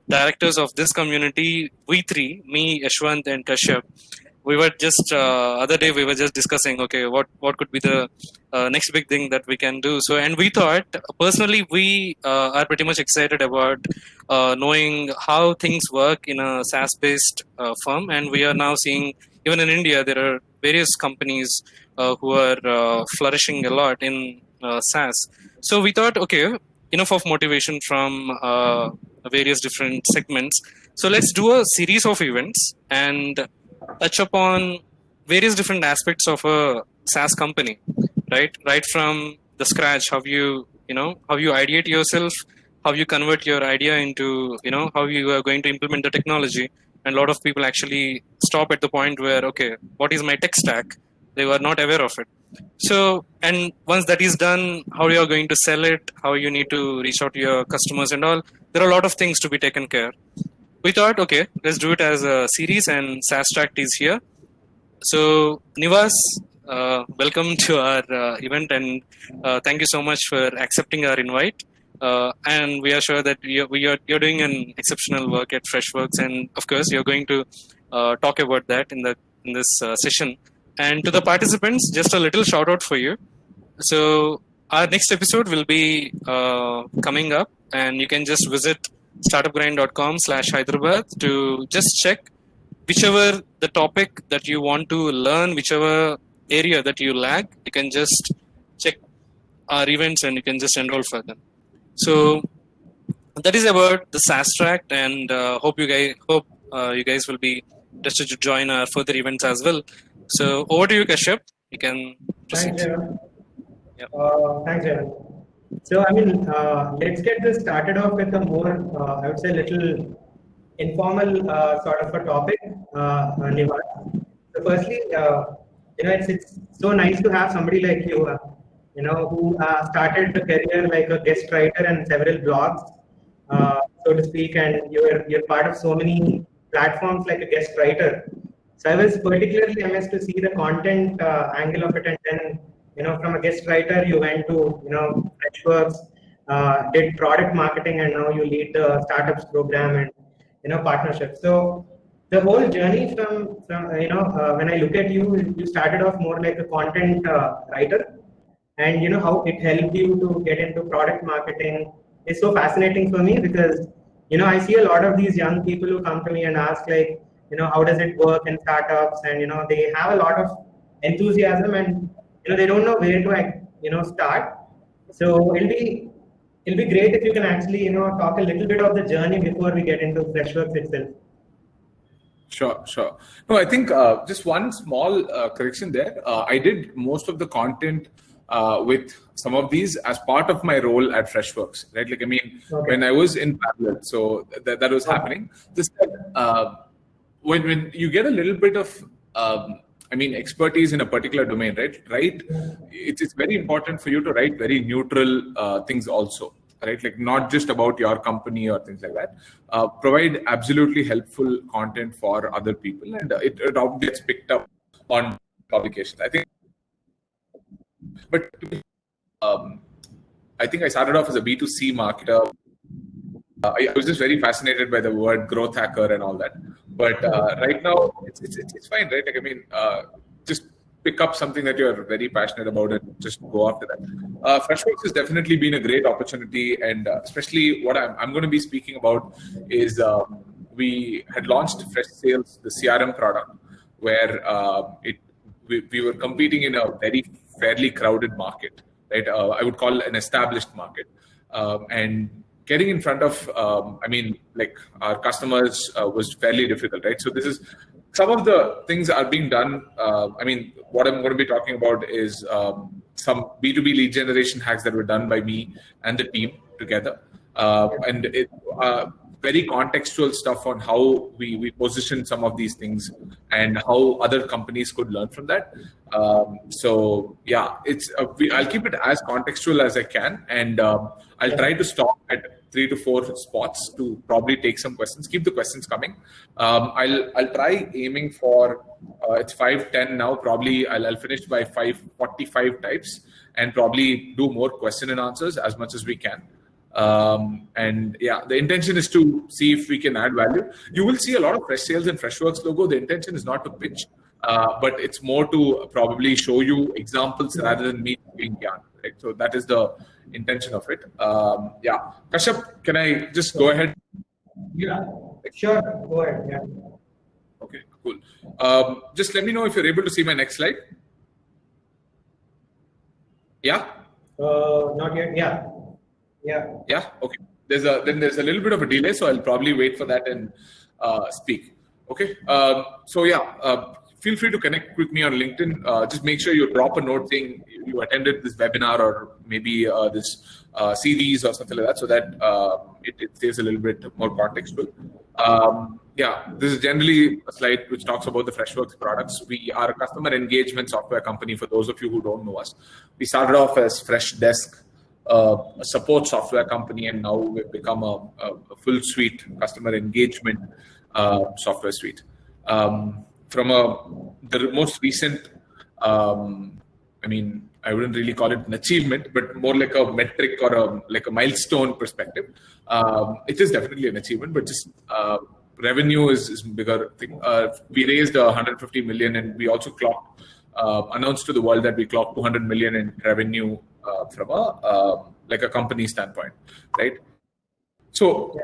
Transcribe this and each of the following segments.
Directors of this community, we three, me, Yashwant, and Kashyap, we were just other day we were just discussing, okay, what could be the next big thing that we can do. So, and we thought personally we are pretty much excited about knowing how things work in a SaaS based firm, and we are now seeing even in India there are various companies who are flourishing a lot in SaaS. So we thought, okay, enough of motivation from various different segments. So let's do a series of events and touch upon various different aspects of a SaaS company, right? Right from the scratch, how how you ideate yourself, how you convert your idea into, how you are going to implement the technology. And a lot of people actually stop at the point where, okay, what is my tech stack? They were not aware of it. So, and once that is done, how you are going to sell it, how you need to reach out to your customers and all, there are a lot of things to be taken care. We thought, okay, let's do it as a series, and SaaS Tract is here. So, Nivas, welcome to our event, and thank you so much for accepting our invite. And we are sure that you're doing an exceptional work at Freshworks, and of course, you're going to talk about that in this session. And to the participants, just a little shout out for you. So, our next episode will be coming up, and you can just visit startupgrind.com/Hyderabad to just check whichever the topic that you want to learn, whichever area that you lag, you can just check our events and you can just enroll for them. So that is about the SaaS Tract, and hope you guys will be interested to join our further events as well. So over to you, Kashyap. You can proceed. Thanks, Jevan. Yeah. Thanks, Jevan. So, let's get this started off with a more, I would say, little informal sort of a topic, Nivar. So, firstly, it's so nice to have somebody like you, who started the career like a guest writer and several blogs, so to speak, and you're part of so many platforms like a guest writer. So I was particularly amazed to see the content angle of it, and then from a guest writer you went to Freshworks, did product marketing, and now you lead the startups program and partnerships. So the whole journey from when I look at you, you started off more like a content writer, and how it helped you to get into product marketing is so fascinating for me, because I see a lot of these young people who come to me and ask like, how does it work in startups, and they have a lot of enthusiasm, and they don't know where to start. So it'll be great if you can actually talk a little bit of the journey before we get into Freshworks itself. Sure. No, I think just one small correction there. I did most of the content with some of these as part of my role at Freshworks, right? Like, okay. When I was in parallel, so that was happening. This when you get a little bit of expertise in a particular domain, right? It's very important for you to write very neutral things also, right? Like, not just about your company or things like that. Provide absolutely helpful content for other people, and it all gets picked up on publications, I think. But I think I started off as a B2C marketer. I was just very fascinated by the word growth hacker and all that. But right now, it's fine, right? Like, just pick up something that you're very passionate about and just go after that. Freshworks has definitely been a great opportunity, and especially what I'm going to be speaking about is we had launched Freshsales, the CRM product, where we were competing in a very fairly crowded market, right? I would call an established market, and getting in front of, our customers was fairly difficult, right? So this is some of the things are being done. I mean, what I'm going to be talking about is some B2B lead generation hacks that were done by me and the team together. And it, very contextual stuff on how we position some of these things and how other companies could learn from that. So yeah, it's I'll keep it as contextual as I can, and I'll try to stop at 3 to 4 spots to probably take some questions. Keep the questions coming. I'll try aiming for it's 5:10 now. Probably I'll finish by 5:45 types, and probably do more question and answers as much as we can. And yeah, the intention is to see if we can add value. You will see a lot of Freshsales and Freshworks logo. The intention is not to pitch, but it's more to probably show you examples rather than me being yarn. Right? So that is the intention of it. Yeah, Kashyap, can I just go ahead? Yeah, sure. Go ahead. Yeah. Okay, cool. Just let me know if you're able to see my next slide. Yeah. Not yet. Yeah. Yeah. Yeah. Okay. There's a little bit of a delay, so I'll probably wait for that and speak. Okay. So yeah, feel free to connect with me on LinkedIn. Just make sure you drop a note saying you attended this webinar or maybe this series or something like that, so that it stays a little bit more contextual. Yeah, this is generally a slide which talks about the Freshworks products. We are a customer engagement software company. For those of you who don't know us, we started off as Freshdesk, a support software company, and now we've become a full suite customer engagement software suite. From the most recent, I mean, I wouldn't really call it an achievement, but more like a metric or like a milestone perspective. It is definitely an achievement, but just revenue is bigger thing. We raised 150 million, and we also clocked, announced to the world that we clocked 200 million in revenue from a like a company standpoint, right? So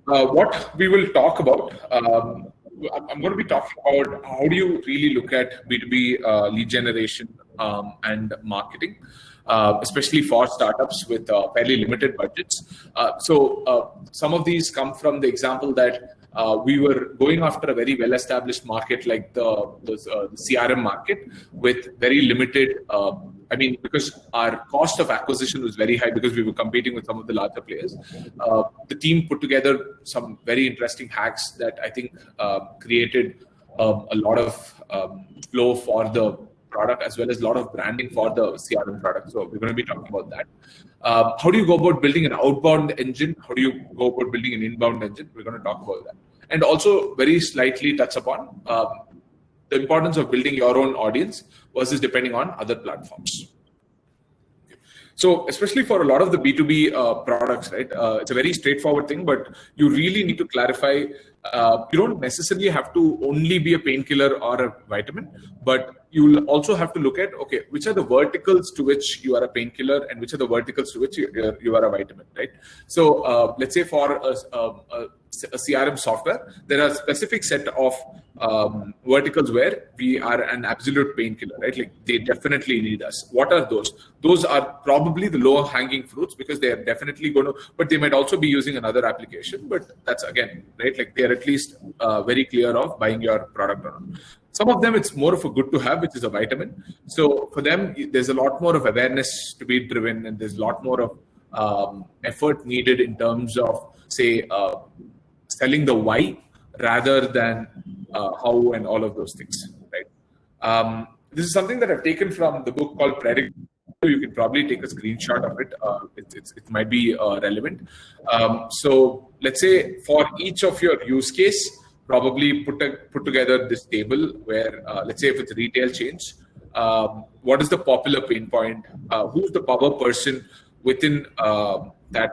what we will talk about, I'm going to be talking about how do you really look at B2B lead generation and marketing, especially for startups with fairly limited budgets. So some of these come from the example that we were going after a very well-established market like the CRM market with very limited, I mean, because our cost of acquisition was very high because we were competing with some of the larger players. The team put together some very interesting hacks that I think created a lot of flow for the product, as well as a lot of branding for the CRM product. So we're going to be talking about that. How do you go about building an outbound engine? How do you go about building an inbound engine? We're going to talk about that. And also very slightly touch upon the importance of building your own audience versus depending on other platforms. So especially for a lot of the B2B products, right? It's a very straightforward thing, but you really need to clarify. You don't necessarily have to only be a painkiller or a vitamin, but you'll also have to look at, okay, which are the verticals to which you are a painkiller and which are the verticals to which you are a vitamin, right? So let's say for a CRM software, there are a specific set of verticals where we are an absolute painkiller, right? Like they definitely need us. What are those? Those are probably the lower hanging fruits because they are definitely going to, but they might also be using another application. But that's again, right? Like they are at least very clear of buying your product or not. Some of them, it's more of a good to have, which is a vitamin. So for them, there's a lot more of awareness to be driven, and there's a lot more of effort needed in terms of, say, selling the why rather than how and all of those things, right? This is something that I've taken from the book called Predict. You can probably take a screenshot of it. It might be relevant. So let's say for each of your use case, probably put together this table where, let's say if it's retail chains, what is the popular pain point? Who's the power person within that,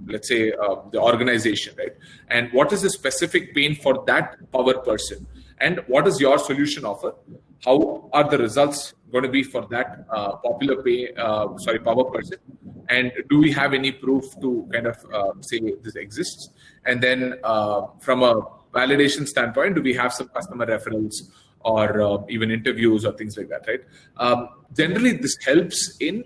let's say, the organization, right? And what is the specific pain for that power person? And what is your solution offer? How are the results going to be for that power person? And do we have any proof to kind of say this exists? And then from a validation standpoint, do we have some customer referrals or even interviews or things like that, right? Generally, this helps in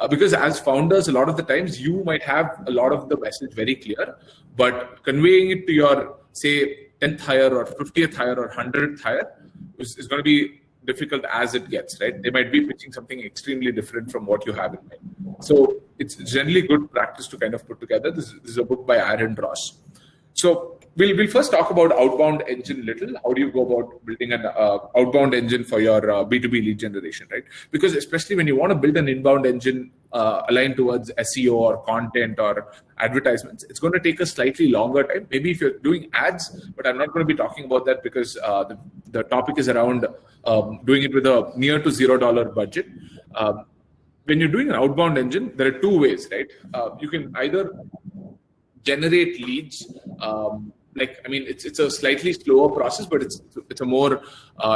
because as founders, a lot of the times you might have a lot of the message very clear, but conveying it to your, say, 10th hire or 50th hire or 100th hire is going to be difficult as it gets, right? They might be pitching something extremely different from what you have in mind. So it's generally good practice to kind of put together. This is a book by Aaron Ross. So we'll first talk about Outbound Engine little. How do you go about building an outbound engine for your B2B lead generation, right? Because especially when you want to build an inbound engine aligned towards SEO or content or advertisements, it's going to take a slightly longer time. Maybe if you're doing ads, but I'm not going to be talking about that because the topic is around doing it with a near to $0 budget. When you're doing an outbound engine, there are two ways, right? You can either generate leads. It's a slightly slower process, but it's a more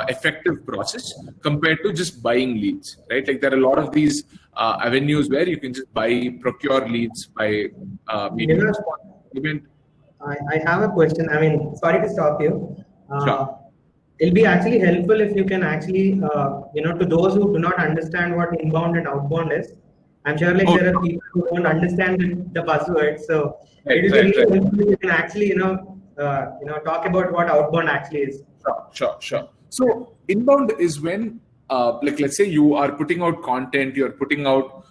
effective process compared to just buying leads, right? Like there are a lot of these avenues where you can just procure leads by event. I have a question. I mean, sorry to stop you. Sure. It'll be actually helpful if you can actually, to those who do not understand what inbound and outbound is. I'm sure there are people who don't understand the buzzwords. So it is really helpful if you can actually, talk about what outbound actually is. Sure. So inbound is when, let's say you are putting out content, you're putting out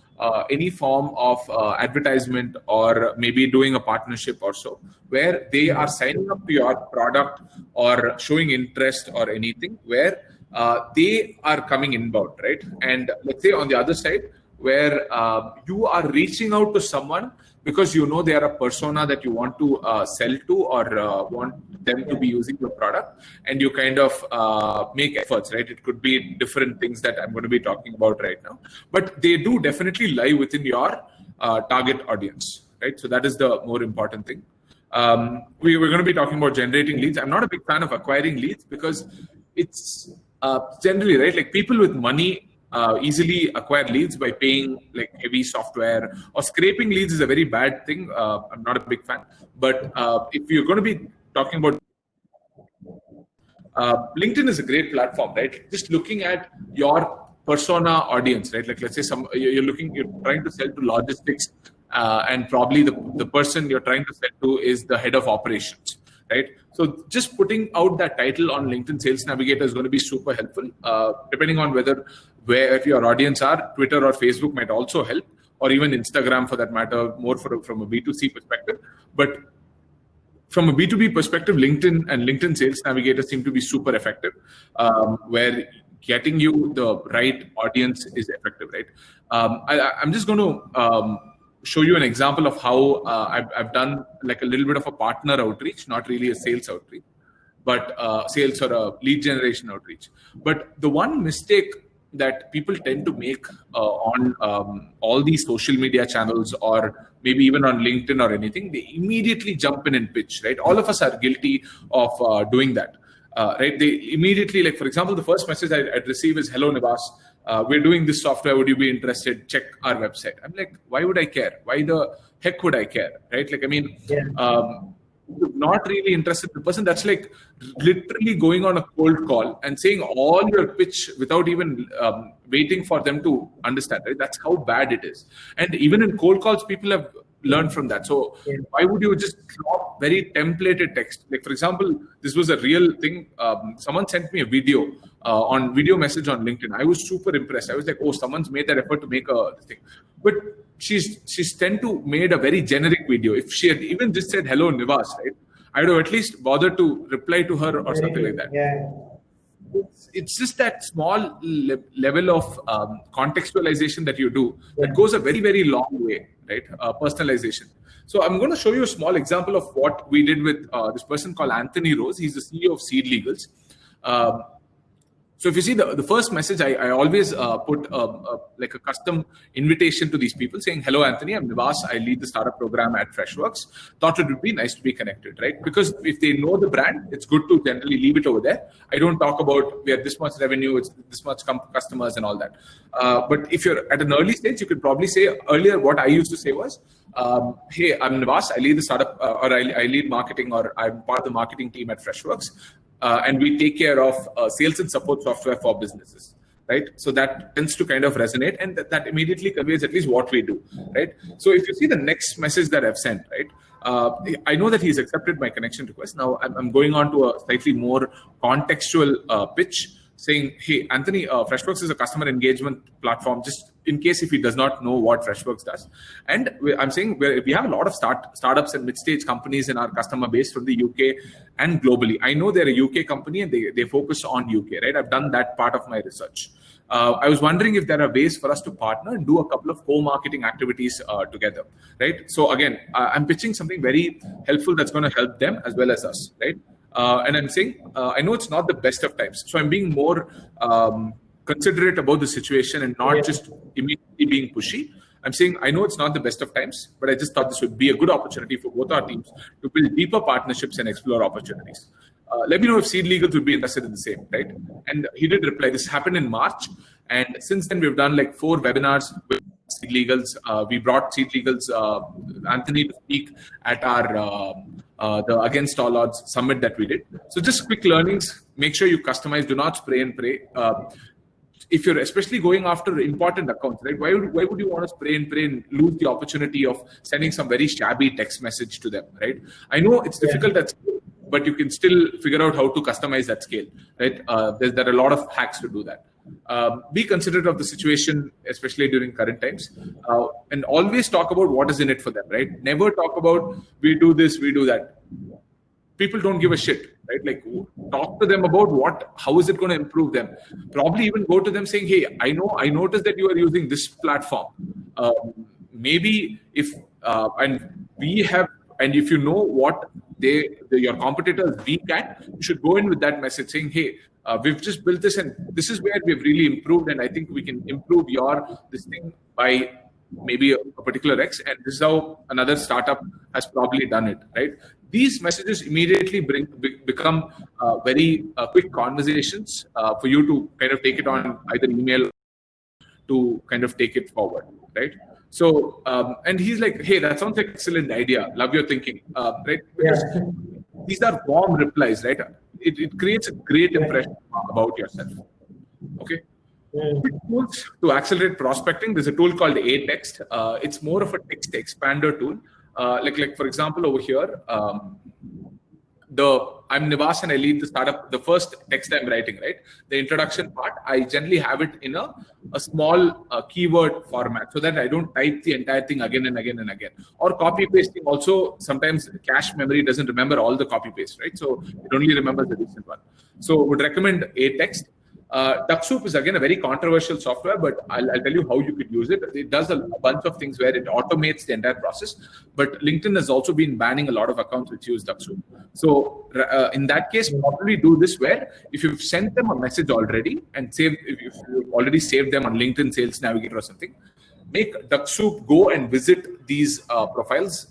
any form of advertisement or maybe doing a partnership or so, where they are signing up to your product or showing interest or anything, where they are coming inbound, right? And let's say on the other side, where you are reaching out to someone because you know they are a persona that you want to sell to or want them to be using your product, and you kind of make efforts, right? It could be different things that I'm going to be talking about right now, but they do definitely lie within your target audience, right? So that is the more important thing. We're going to be talking about generating leads. I'm not a big fan of acquiring leads because it's generally, right, like people with money easily acquire leads by paying like heavy software, or scraping leads is a very bad thing. I'm not a big fan, but if you're going to be talking about LinkedIn is a great platform, right? Just looking at your persona audience, right? Like let's say you're trying to sell to logistics, and probably the person you're trying to sell to is the head of operations, right? So just putting out that title on LinkedIn Sales Navigator is going to be super helpful. Depending on where your audience are, Twitter or Facebook might also help, or even Instagram for that matter, more from a B2C perspective. But from a B2B perspective, LinkedIn and LinkedIn Sales Navigator seem to be super effective, where getting you the right audience is effective, right? I'm just going to show you an example of how I've done like a little bit of a partner outreach, not really a sales outreach, but sales or a lead generation outreach. But the one mistake that people tend to make on all these social media channels, or maybe even on LinkedIn or anything, they immediately jump in and pitch, right? All of us are guilty of doing that, right? They immediately, like for example, the first message I'd receive is, "Hello Nivas, we're doing this software. Would you be interested? Check our website." I'm like, why would I care? Why the heck would I care, right? Like, I mean, not really interested in the person. That's like literally going on a cold call and saying all your pitch without even waiting for them to understand, right? That's how bad it is. And even in cold calls, people have learned from that. So why would you just drop very templated text? Like, for example, this was a real thing. Someone sent me a video on video message on LinkedIn. I was super impressed. I was like, oh, someone's made that effort to make this thing. But she's tend to made a very generic video. If she had even just said, "Hello Nivas," right, I would have at least bothered to reply to her or something like that. Yeah. It's just that small level of contextualization that you do that goes a very, very long way, right? Personalization. So I'm going to show you a small example of what we did with this person called Anthony Rose. He's the CEO of Seed Legals. So if you see the first message, I always put like a custom invitation to these people saying, "Hello, Anthony, I'm Nivas. I lead the startup program at Freshworks. Thought it would be nice to be connected," right? Because if they know the brand, it's good to generally leave it over there. I don't talk about we have this much revenue, it's this much customers and all that. But if you're at an early stage, you could probably say earlier what I used to say was, "Hey, I'm Nivas. I lead the startup or I lead marketing, or I'm part of the marketing team at Freshworks. And we take care of sales and support software for businesses," right? So that tends to kind of resonate, and that immediately conveys at least what we do, right? So if you see the next message that I've sent, right, I know that he's accepted my connection request. Now I'm going on to a slightly more contextual pitch, saying, hey, Anthony, Freshworks is a customer engagement platform, just in case if he does not know what Freshworks does. And I'm saying we have a lot of startups and mid-stage companies in our customer base from the UK and globally. I know they're a UK company and they focus on UK, right? I've done that part of my research. I was wondering if there are ways for us to partner and do a couple of co-marketing activities together, right? So again, I'm pitching something very helpful that's going to help them as well as us, right? And I'm saying, I know it's not the best of times, so I'm being more considerate about the situation and not just immediately being pushy. I'm saying, I know it's not the best of times, but I just thought this would be a good opportunity for both our teams to build deeper partnerships and explore opportunities. Let me know if Seed Legals would be interested in the same, right? And he did reply. This happened in March. And since then, we've done like 4 webinars with Seed Legals. We brought Seed Legals, Anthony, to speak at our the Against All Odds summit that we did. So just quick learnings. Make sure you customize. Do not spray and pray. If you're especially going after important accounts, right? Why would you want to spray and pray and lose the opportunity of sending some very shabby text message to them, right? I know it's difficult at scale, but you can still figure out how to customize that scale, right? There are a lot of hacks to do that. Be considerate of the situation, especially during current times, and always talk about what is in it for them, right? Never talk about we do this, we do that. People don't give a shit, right? Like, talk to them about how is it going to improve them. Probably even go to them saying, hey, I noticed that you are using this platform. Maybe if if you know what your competitors weak at, you should go in with that message saying, hey, we've just built this and this is where we've really improved, and I think we can improve this thing by maybe a particular X, and this is how another startup has probably done it, right? These messages immediately become very quick conversations for you to kind of take it on either email to kind of take it forward, right? So, and he's like, hey, that sounds like an excellent idea. Love your thinking, right? Because these are warm replies, right? It creates a great impression about yourself. Okay. Tools to accelerate prospecting. There's a tool called A-Text. It's more of a text expander tool. Like for example, over here, I'm Nivas and I lead the startup. The first text I'm writing, right? The introduction part, I generally have it in a small keyword format so that I don't type the entire thing again and again and again. Or copy pasting also, sometimes cache memory doesn't remember all the copy paste, right? So it only remembers the recent one. So would recommend A-Text. DuckSoup is again a very controversial software, but I'll tell you how you could use it. It does a bunch of things where it automates the entire process, but LinkedIn has also been banning a lot of accounts which use DuckSoup. So in that case, probably do this where if you've sent them a message already and if you've already saved them on LinkedIn Sales Navigator or something, make DuckSoup go and visit these profiles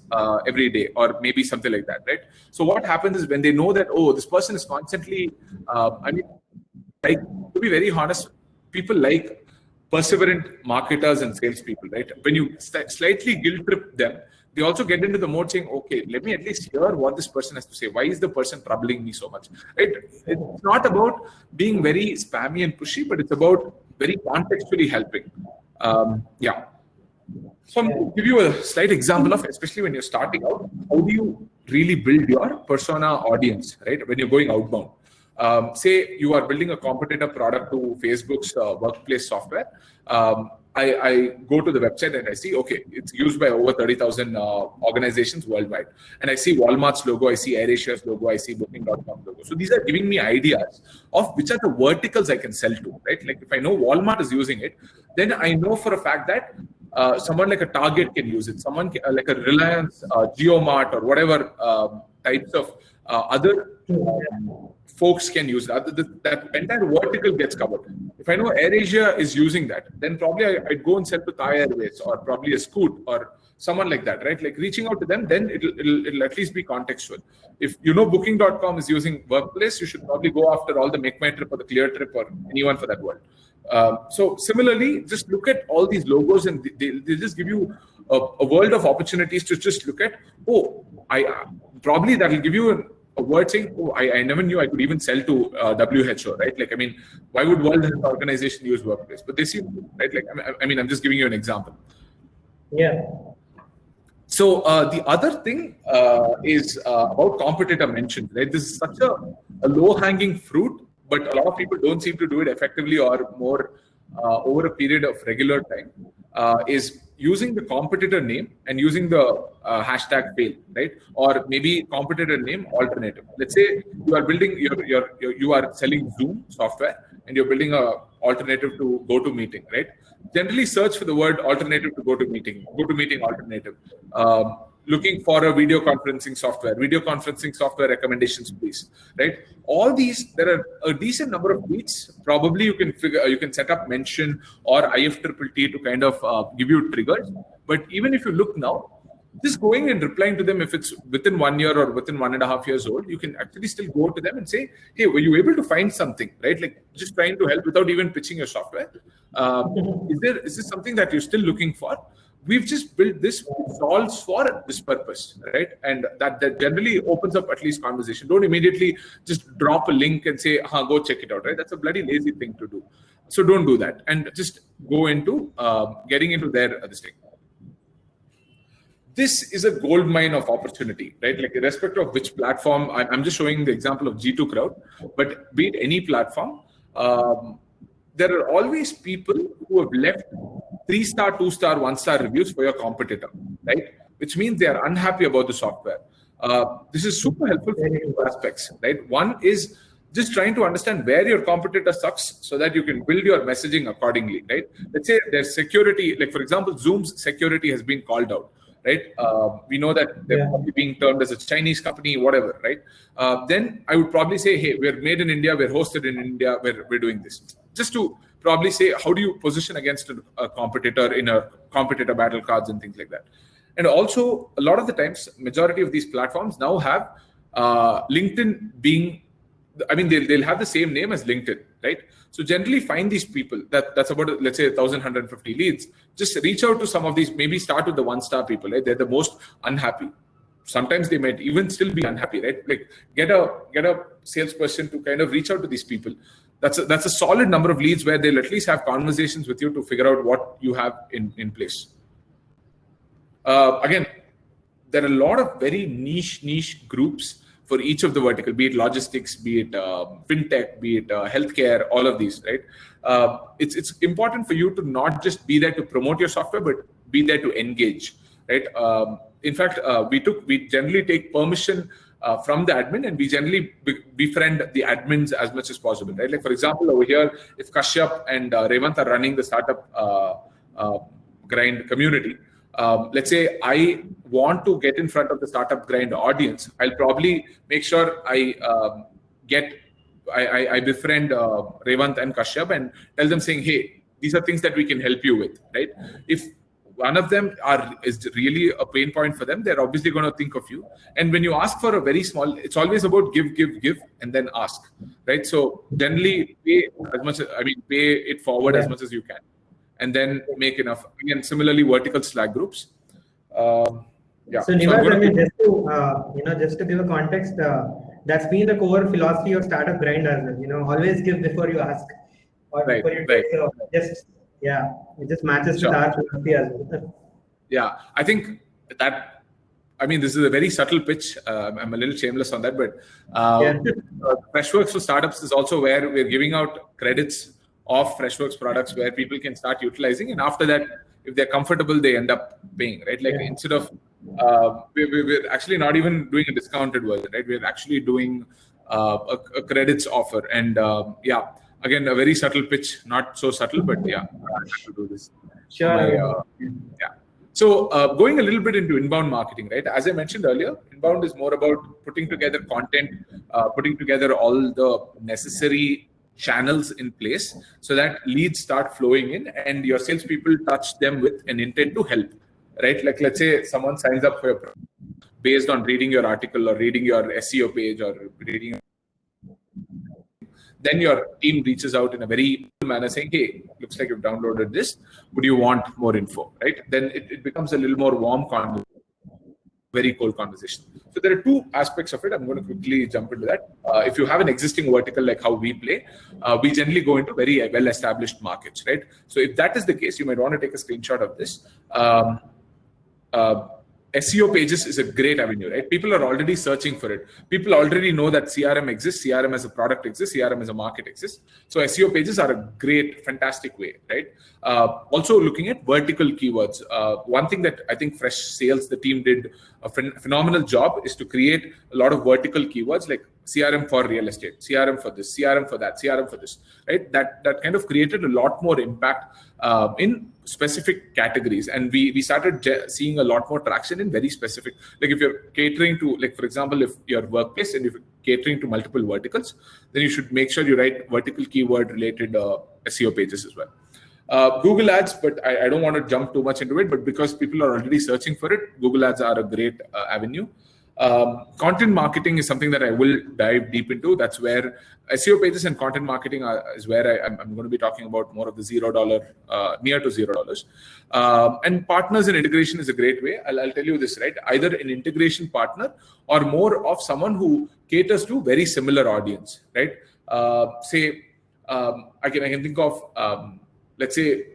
every day or maybe something like that, right? So what happens is when they know that, oh, this person is constantly, like, to be very honest, people like perseverant marketers and salespeople, right? When you slightly guilt trip them, they also get into the mode saying, okay, let me at least hear what this person has to say. Why is the person troubling me so much? Right? It's not about being very spammy and pushy, but it's about very contextually helping. So I'm going to give you a slight example of, especially when you're starting out, how do you really build your persona audience, right? When you're going outbound. Say you are building a competitor product to Facebook's workplace software. I go to the website and I see, okay, it's used by over 30,000 organizations worldwide. And I see Walmart's logo, I see AirAsia's logo, I see Booking.com logo. So these are giving me ideas of which are the verticals I can sell to, right? Like if I know Walmart is using it, then I know for a fact that someone like a Target can use it. Someone like a Reliance, JioMart, or whatever types of other folks can use that. That entire vertical gets covered. If I know AirAsia is using that, then probably I'd go and sell to Thai Airways or probably a Scoot or someone like that, right? Like reaching out to them, then it'll at least be contextual. If you know Booking.com is using Workplace, you should probably go after all the Make My Trip or the Clear Trip or anyone for that world. So similarly, just look at all these logos and they just give you a world of opportunities to just look at, probably that will give you a word saying, oh, I never knew I could even sell to WHO, right? Like, I mean, why would World Health Organization use Workplace? But they seem, right? Like, I mean, I'm just giving you an example. Yeah. So the other thing is about competitor mention, right? This is such a low-hanging fruit, but a lot of people don't seem to do it effectively or more over a period of regular time. Is using the competitor name and using the hashtag fail, right? Or maybe competitor name alternative. Let's say you are building you are selling Zoom software and you're building a alternative to GoToMeeting, right? Generally search for the word alternative to GoToMeeting alternative. Looking for a video conferencing software recommendations, please, right? All these, there are a decent number of tweets. Probably you can set up mention or IFTTT to kind of give you triggers. But even if you look now, just going and replying to them, if it's within 1 year or within 1.5 years old, you can actually still go to them and say, hey, were you able to find something, right? Like just trying to help without even pitching your software. Is this something that you're still looking for? We've just built this, solves for this purpose, right? And that generally opens up at least conversation. Don't immediately just drop a link and say, go check it out, right? That's a bloody lazy thing to do. So don't do that. And just go into getting into this thing. This is a gold mine of opportunity, right? Like irrespective of which platform, I'm just showing the example of G2 Crowd, but be it any platform, there are always people who have left 3-star, 2-star, 1-star reviews for your competitor, right? Which means they are unhappy about the software. This is super helpful for two aspects, right? One is just trying to understand where your competitor sucks so that you can build your messaging accordingly, right? Let's say there's security, like for example, Zoom's security has been called out, right? We know that they're probably being termed as a Chinese company, whatever, right? Then I would probably say, hey, we're made in India, we're hosted in India, we're doing this. Just to probably say, how do you position against a competitor in a competitor battle cards and things like that. And also, a lot of the times, majority of these platforms now have LinkedIn being, I mean, they'll have the same name as LinkedIn, right? So generally find these people, that's about, let's say 1,150 leads. Just reach out to some of these, maybe start with the 1-star people, right? They're the most unhappy. Sometimes they might even still be unhappy, right? Like get a salesperson to kind of reach out to these people. That's a solid number of leads where they'll at least have conversations with you to figure out what you have in place. Again, there are a lot of very niche groups for each of the vertical, be it logistics, be it fintech, be it healthcare, all of these, right? It's important for you to not just be there to promote your software, but be there to engage, right? In fact, we generally take permission from the admin, and we generally befriend the admins as much as possible, right? Like for example, over here, if Kashyap and Revant are running the startup grind community, let's say I want to get in front of the startup grind audience, I'll probably make sure I befriend Revant and Kashyap and tell them saying, hey, these are things that we can help you with, right? If one of them is really a pain point for them, they're obviously going to think of you. And when you ask for a very small, it's always about give, and then ask, right? So generally pay it forward as much as you can, and then make enough. Again, similarly, vertical Slack groups. So Nivas, I mean, just to give a context, that's been the core philosophy of Startup Grind as well. Always give before you ask, or before you take. So it just matches with our philosophy as well. Yeah, I think that, I mean, this is a very subtle pitch. I'm a little shameless on that, but Freshworks for Startups is also where we're giving out credits of Freshworks products where people can start utilizing, and after that, if they're comfortable, they end up paying, right? Like instead of we're actually not even doing a discounted version, right? We're actually doing a credits offer, and again, a very subtle pitch, not so subtle, but I have to do this. Sure. So going a little bit into inbound marketing, right? As I mentioned earlier, inbound is more about putting together content, putting together all the necessary channels in place so that leads start flowing in and your salespeople touch them with an intent to help, right? Like let's say someone signs up for your product based on reading your article or reading your SEO page or reading, then your team reaches out in a very manner saying, hey, looks like you've downloaded this. Would you want more info, right? Then it becomes a little more warm conversation, very cold conversation. So there are two aspects of it. I'm going to quickly jump into that. If you have an existing vertical like how we play, we generally go into very well-established markets, right? So if that is the case, you might want to take a screenshot of this. SEO pages is a great avenue, right? People are already searching for it. People already know that CRM exists, CRM as a product exists, CRM as a market exists. So SEO pages are a great, fantastic way, right? Also looking at vertical keywords. One thing that I think Fresh Sales, the team did a phenomenal job is to create a lot of vertical keywords like CRM for real estate, CRM for this, CRM for that, CRM for this, right? That kind of created a lot more impact in specific categories, and we started seeing a lot more traction in very specific. Like if you're catering to, like for example, if your workplace and if you're catering to multiple verticals, then you should make sure you write vertical keyword related SEO pages as well. Google Ads, but I don't want to jump too much into it, but because people are already searching for it, Google Ads are a great avenue. Content marketing is something that I will dive deep into. That's where SEO pages and content marketing is where I'm going to be talking about more of the $0, near to $0. And partners and integration is a great way. I'll tell you this, right? Either an integration partner or more of someone who caters to very similar audience, right? I can think of, let's say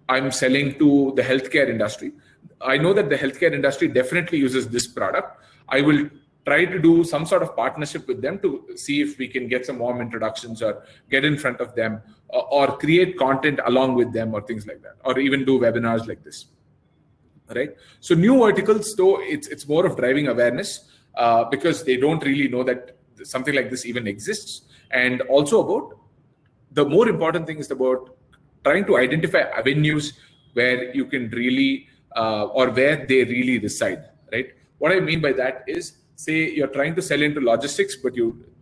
I'm selling to the healthcare industry. I know that the healthcare industry definitely uses this product. I will try to do some sort of partnership with them to see if we can get some warm introductions or get in front of them or create content along with them or things like that, or even do webinars like this, right? So new verticals, though, it's more of driving awareness because they don't really know that something like this even exists. And also about the more important thing is about trying to identify avenues where you can really or where they really reside, right? What I mean by that is, say you're trying to sell into logistics, but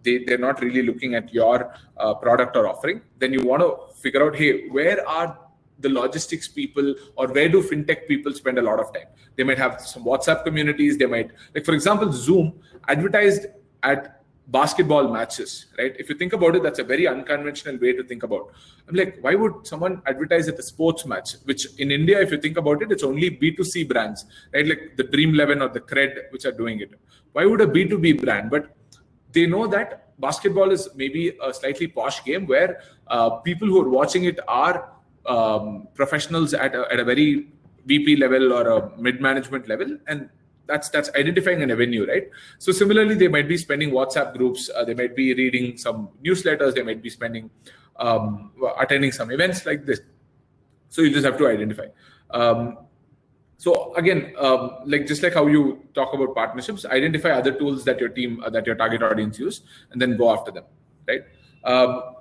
they're not really looking at your product or offering. Then you want to figure out, hey, where are the logistics people or where do fintech people spend a lot of time? They might have some WhatsApp communities. They might, like for example, Zoom advertised at basketball matches, right? If you think about it, that's a very unconventional way to think about. I'm like, why would someone advertise at a sports match? Which in India, if you think about it, it's only B2C brands, right? Like the Dream11 or the Cred, which are doing it. Why would a B2B brand? But they know that basketball is maybe a slightly posh game where people who are watching it are professionals at a very VP level or a mid-management level, and that's identifying an avenue, right? So similarly, they might be spending WhatsApp groups, they might be reading some newsletters, they might be spending attending some events like this. So you just have to identify. So again, just like how you talk about partnerships, identify other tools that your team, that your target audience use, and then go after them, right?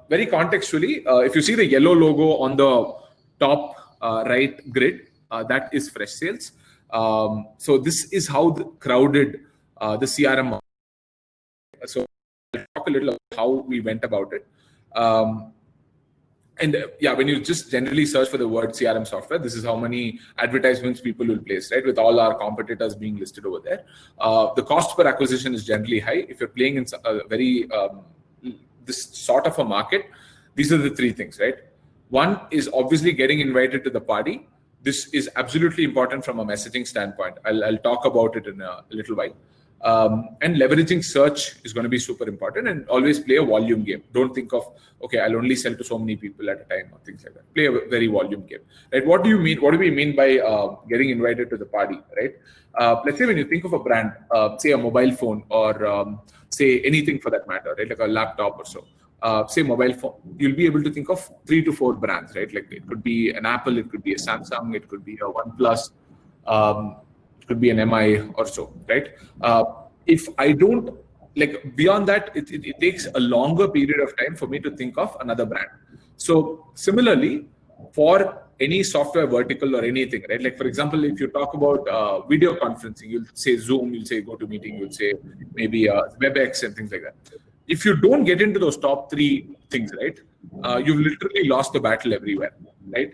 Very contextually, if you see the yellow logo on the top right grid, that is Fresh Sales. So this is how crowded the CRM market. So I'll talk a little about how we went about it. When you just generally search for the word CRM software, this is how many advertisements people will place, right? With all our competitors being listed over there. The cost per acquisition is generally high. If you're playing in a very, this sort of a market, these are the three things, right? One is obviously getting invited to the party. This is absolutely important from a messaging standpoint. I'll talk about it in a little while. And leveraging search is going to be super important, and always play a volume game. Don't think of, okay, I'll only sell to so many people at a time or things like that. Play a very volume game, right? What do you mean? What do we mean by getting invited to the party, right? Let's say when you think of a brand, say a mobile phone or say anything for that matter, right? Like a laptop or so. Say mobile phone, you'll be able to think of 3 to 4 brands, right? Like it could be an Apple, it could be a Samsung, it could be a OnePlus, it could be an MI or so, right? If I don't, like beyond that, it takes a longer period of time for me to think of another brand. So similarly, for any software vertical or anything, right? Like for example, if you talk about video conferencing, you'll say Zoom, you'll say GoToMeeting, you'll say maybe WebEx and things like that. If you don't get into those top 3 things, right, you've literally lost the battle everywhere, right?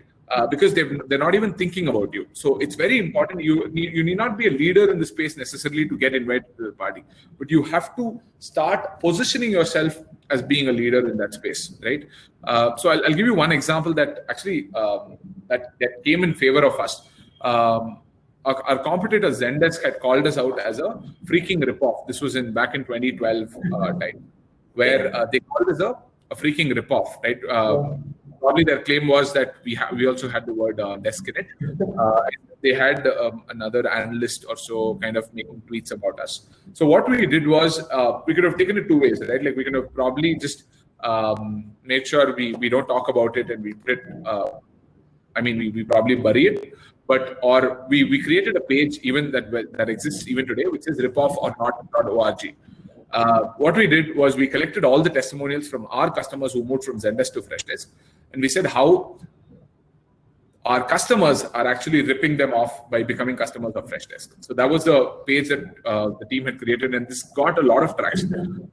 Because they're not even thinking about you. So it's very important. You need not be a leader in the space necessarily to get invited to the party, but you have to start positioning yourself as being a leader in that space, right? So I'll give you one example that actually that came in favor of us. Our competitor Zendesk had called us out as a freaking ripoff. This was back in 2012 time, where they called us a freaking ripoff, right? probably their claim was that we also had the word desk in it. They had another analyst or so kind of making tweets about us. So what we did was we could have taken it two ways, right? Like we could have probably just made sure we don't talk about it and we put it. We probably bury it, or we created a page even that exists even today, which is ripoff-or-not.org. What we did was we collected all the testimonials from our customers who moved from Zendesk to Freshdesk, and we said how our customers are actually ripping them off by becoming customers of Freshdesk. So that was the page that the team had created, and this got a lot of traction.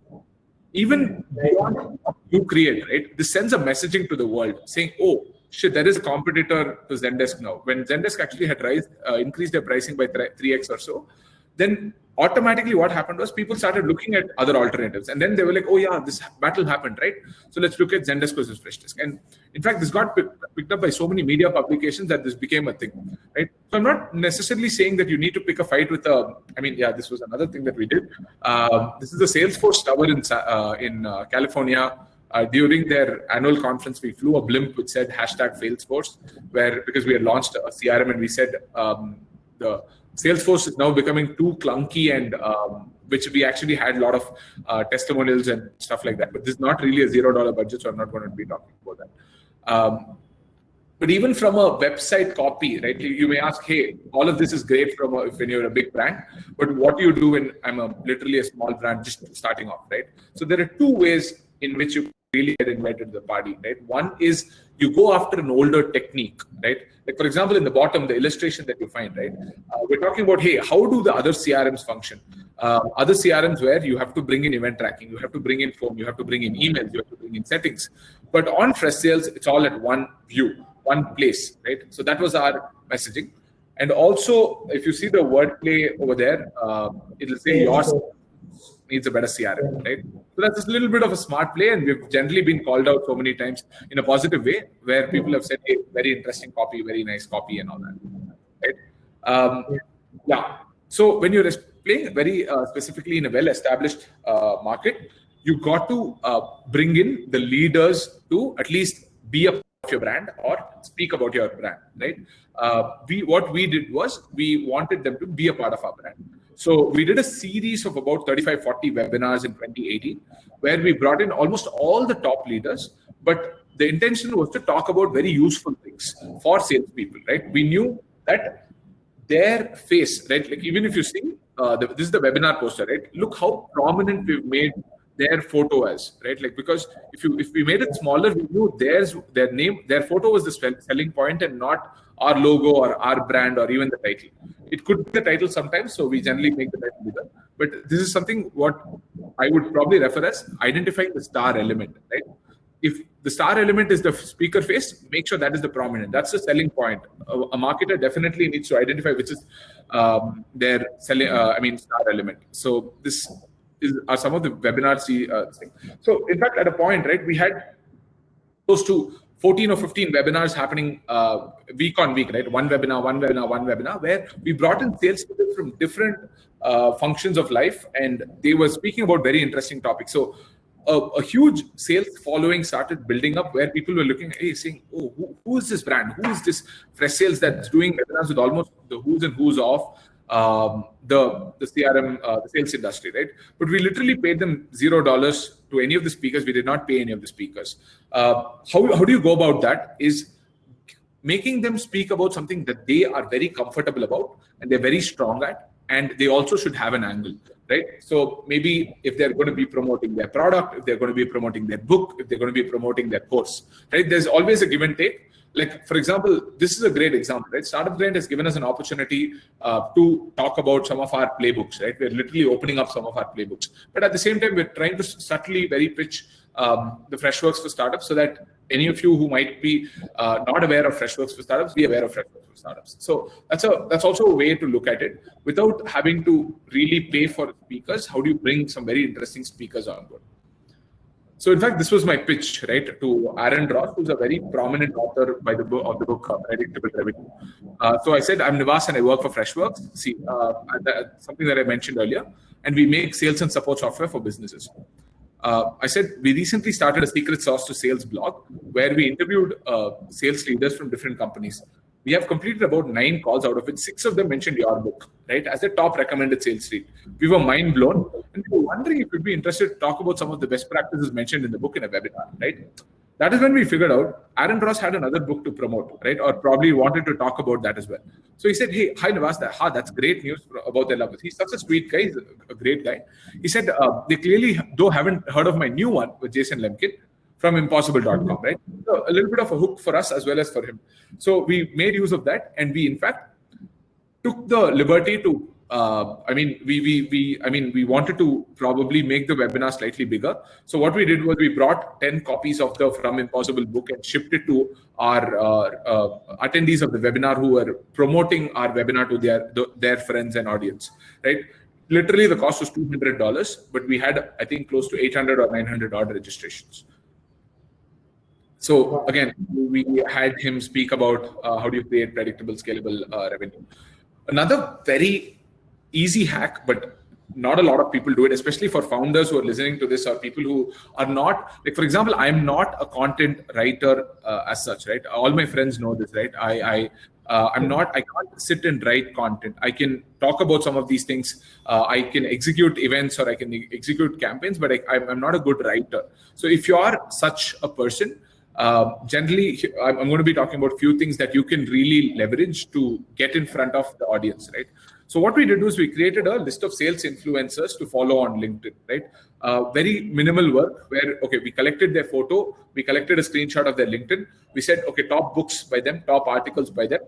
Even beyond what you create, right? This sends a messaging to the world saying, oh, shit, there is a competitor to Zendesk now. When Zendesk actually had increased their pricing by 3x or so, then automatically what happened was people started looking at other alternatives. And then they were like, oh yeah, this battle happened, right? So let's look at Zendesk versus Freshdesk. And in fact, this got picked up by so many media publications that this became a thing, right? So I'm not necessarily saying that you need to pick a fight with this was another thing that we did. This is the Salesforce tower in California. During their annual conference, we flew a blimp which said #Salesforce, because we had launched a CRM and we said the Salesforce is now becoming too clunky, and which we actually had a lot of testimonials and stuff like that. But this is not really a $0 budget, so I'm not going to be talking about that. But even from a website copy, right? You may ask, hey, all of this is great when you're a big brand, but what do you do when I'm literally a small brand just starting off, right? So there are two ways in which you really get invited to the party, right? One is you go after an older technique, right? Like for example, in the bottom, the illustration that you find, right? We're talking about, hey, how do the other CRMs function? Other CRMs where you have to bring in event tracking, you have to bring in phone, you have to bring in emails, you have to bring in settings. But on Freshsales, it's all at one view, one place, right? So that was our messaging. And also, if you see the wordplay over there, it'll say yours needs a better CRM, right? So that's a little bit of a smart play, and we've generally been called out so many times in a positive way, where people have said, hey, very interesting copy, very nice copy, and all that, right? So when you're playing very specifically in a well-established market, you got to bring in the leaders to at least be a part of your brand or speak about your brand, right? What we did was we wanted them to be a part of our brand. So we did a series of about 35, 40 webinars in 2018, where we brought in almost all the top leaders, but the intention was to talk about very useful things for salespeople, right? We knew that their face, right? Like even if you see, this is the webinar poster, right? Look how prominent we've made their photo as, right? Like, because if we made it smaller, we knew their name, their photo was the selling point and not our logo or our brand or even the title. It could be the title sometimes, so we generally make the title bigger. But this is something what I would probably refer as identifying the star element, right? If the star element is the speaker face, make sure that is the prominent. That's the selling point. A marketer definitely needs to identify which is their selling, star element. So this are some of the webinars. So in fact, at a point, right, we had close to 14 or 15 webinars happening week on week, right? One webinar, where we brought in salespeople from different functions of life, and they were speaking about very interesting topics. So a huge sales following started building up, where people were looking at, saying, oh, who is this brand? Who is this Freshsales that's doing webinars with almost the who's and who's of the CRM, the sales industry, right? But we literally paid them $0 to any of the speakers. We did not pay any of the speakers. How do you go about that? Is making them speak about something that they are very comfortable about and they're very strong at, and they also should have an angle, right? So maybe if they're going to be promoting their product, if they're going to be promoting their book, if they're going to be promoting their course, right? There's always a give and take. Like, for example, this is a great example, right? Startup Grind has given us an opportunity to talk about some of our playbooks, right? We're literally opening up some of our playbooks. But at the same time, we're trying to subtly pitch the Freshworks for Startups, so that any of you who might be not aware of Freshworks for Startups, be aware of Freshworks for Startups. So that's also a way to look at it without having to really pay for speakers. How do you bring some very interesting speakers on board? So in fact, this was my pitch, right, to Aaron Ross, who's a very prominent author of the book Predictable Revenue. So I said, I'm Nivas and I work for Freshworks. See, something that I mentioned earlier, and we make sales and support software for businesses. I said we recently started a secret sauce to sales blog where we interviewed sales leaders from different companies. We have completed about 9 calls, out of which 6 of them mentioned your book, right, as the top recommended sales lead. We were mind blown, and we were wondering if you'd be interested to talk about some of the best practices mentioned in the book in a webinar, right? That is when we figured out Aaron Ross had another book to promote, right? Or probably wanted to talk about that as well. So he said, hey, hi Nivas, that's great news about their lovers. He's such a sweet guy. He's a great guy. He said, they clearly, though, haven't heard of my new one with Jason Lemkin from impossible.com, right? So a little bit of a hook for us as well as for him. So we made use of that. And we, in fact, took the liberty to, we wanted to probably make the webinar slightly bigger. So what we did was we brought 10 copies of the From Impossible book and shipped it to our attendees of the webinar who were promoting our webinar to their friends and audience, right? Literally the cost was $200, but we had, I think, close to 800 or 900 odd registrations. So again, we had him speak about how do you create predictable, scalable revenue. Another very easy hack, but not a lot of people do it, especially for founders who are listening to this or people who are not, like, for example, I'm not a content writer as such, right? All my friends know this, right? I can't sit and write content. I can talk about some of these things. I can execute events or I can execute campaigns, but I'm not a good writer. So if you are such a person, generally, I'm going to be talking about a few things that you can really leverage to get in front of the audience, right? So what we did was we created a list of sales influencers to follow on LinkedIn, right? Very minimal work where, okay, we collected their photo, we collected a screenshot of their LinkedIn. We said, okay, top books by them, top articles by them.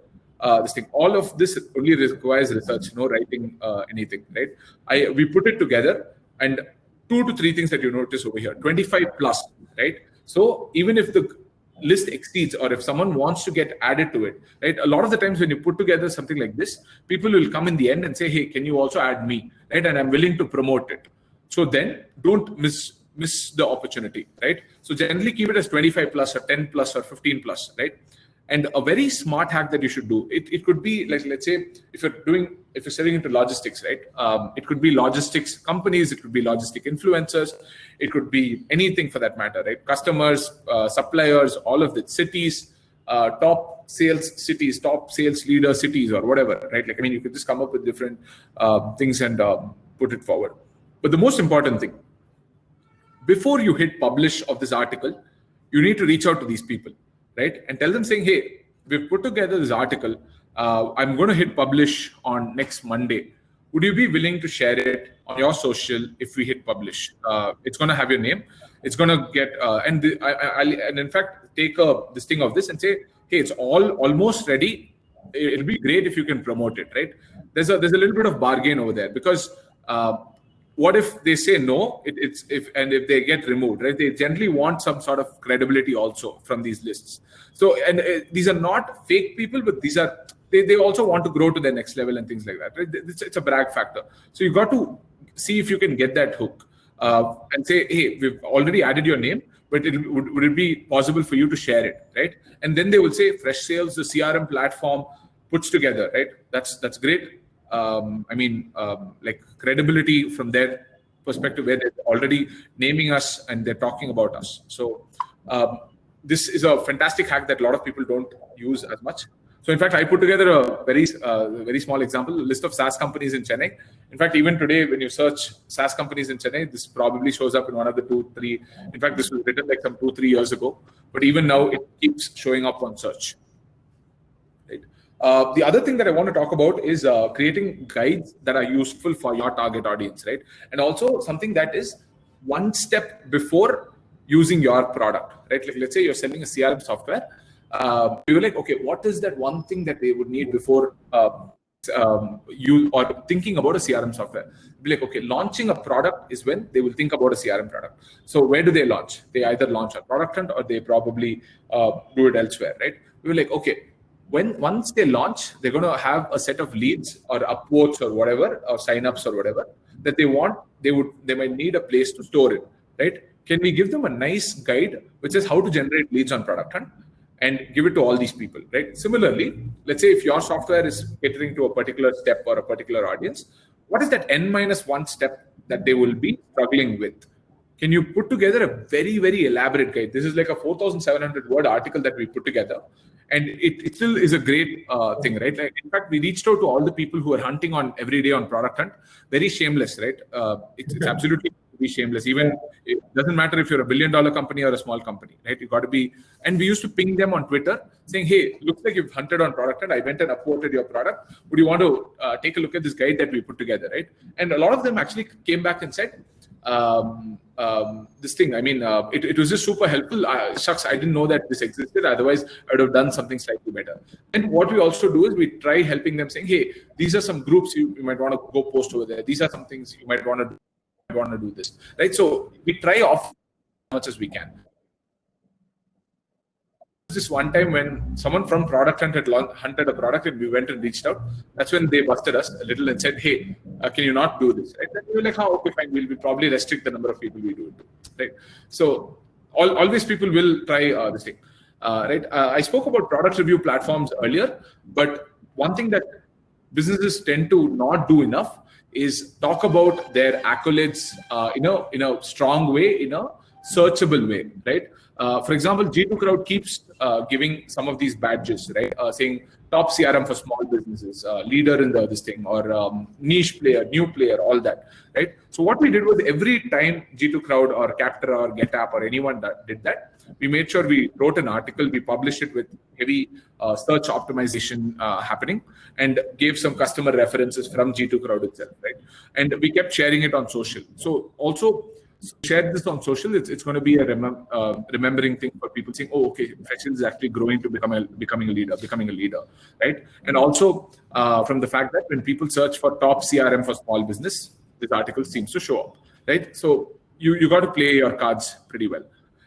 This thing, all of this only requires research, no writing anything, right? We put it together, and 2 to 3 things that you notice over here, 25 plus, right? So even if the list exceeds, or if someone wants to get added to it, right? A lot of the times when you put together something like this, people will come in the end and say, hey, can you also add me, right? And I'm willing to promote it. So then don't miss the opportunity, right? So generally keep it as 25 plus or 10 plus or 15 plus, right? And a very smart hack that you should do, it could be like, let's say, if you're selling into logistics, right? It could be logistics companies, it could be logistic influencers, it could be anything for that matter, right? Customers, suppliers, all of the cities, top sales cities, top sales leader cities, or whatever, right? Like, I mean, you could just come up with different things and put it forward. But the most important thing, before you hit publish of this article, you need to reach out to these people, right? And tell them saying, hey, we've put together this article. I'm going to hit publish on next Monday. Would you be willing to share it on your social if we hit publish? It's going to have your name. It's going to get, and in fact, take this thing of this and say, hey, it's almost ready. It'll be great if you can promote it, right? There's a little bit of bargain over there, because what if they say no? If they get removed, right? They generally want some sort of credibility also from these lists. So, and these are not fake people, but these are they also want to grow to the next level and things like that, right? It's a brag factor. So you got to see if you can get that hook and say, hey, we've already added your name, but would it be possible for you to share it, right? And then they will say, Fresh Sales, the CRM platform puts together, right? That's great. Like credibility from their perspective, where they're already naming us and they're talking about us. So this is a fantastic hack that a lot of people don't use as much. So in fact, I put together a very small example, a list of SaaS companies in Chennai. In fact, even today, when you search SaaS companies in Chennai, this probably shows up in one of the 2, 3. In fact, this was written like some 2-3 years ago, but even now it keeps showing up on search. Right. The other thing that I want to talk about is creating guides that are useful for your target audience, right? And also something that is one step before using your product, right? Like, let's say you're selling a CRM software. We were like, okay, what is that one thing that they would need before you or thinking about a CRM software? Be like, okay, launching a product is when they will think about a CRM product. So where do they launch? They either launch a product hunt or they probably do it elsewhere, right? We were like, okay, once they launch, they're going to have a set of leads or upvotes or whatever, or signups or whatever that they want. They might need a place to store it, right? Can we give them a nice guide which is how to generate leads on Product Hunt and give it to all these people, right? Similarly, let's say if your software is catering to a particular step or a particular audience, what is that N-1 step that they will be struggling with? can you put together a very, very elaborate guide? This is like a 4,700 word article that we put together. And it still is a great thing, right? Like, in fact, we reached out to all the people who are hunting on every day on Product Hunt. Very shameless, right? It's absolutely be shameless. Even it doesn't matter if you're a $1 billion company or a small company, right? You got to be. And we used to ping them on Twitter saying, "Hey, looks like you've hunted on Product Hunt. I went and upvoted your product. Would you want to take a look at this guide that we put together, right?" And a lot of them actually came back and said, this thing, I mean, it was just super helpful. Shucks, I didn't know that this existed. Otherwise, I would have done something slightly better. And what we also do is we try helping them saying, "Hey, these are some groups you might want to go post over there. These are some things you might want to do this," right? So we try off as much as we can. This one time when someone from Product Hunt had hunted a product and we went and reached out, that's when they busted us a little and said, "Hey, can you not do this?" Right? Then we were like, "Oh, okay, fine. We'll probably restrict the number of people we do it to." Right? So always people will try this thing. Right? I spoke about product review platforms earlier, but one thing that businesses tend to not do enough is talk about their accolades in a strong way, in a searchable way, right? For example, G2 Crowd keeps giving some of these badges, right? Saying top CRM for small businesses, leader in this thing, or niche player, new player, all that, right? So what we did was every time G2 Crowd or Capterra or GetApp or anyone that did that, we made sure we wrote an article, we published it with heavy search optimization happening, and gave some customer references from G2 Crowd itself, right? And we kept sharing it on social. So also share this on social. It's going to be a remembering thing for people saying, "Oh, okay, Freshdeals is actually growing to becoming a leader," right? And also from the fact that when people search for top CRM for small business, this article seems to show up, right? So you got to play your cards pretty well.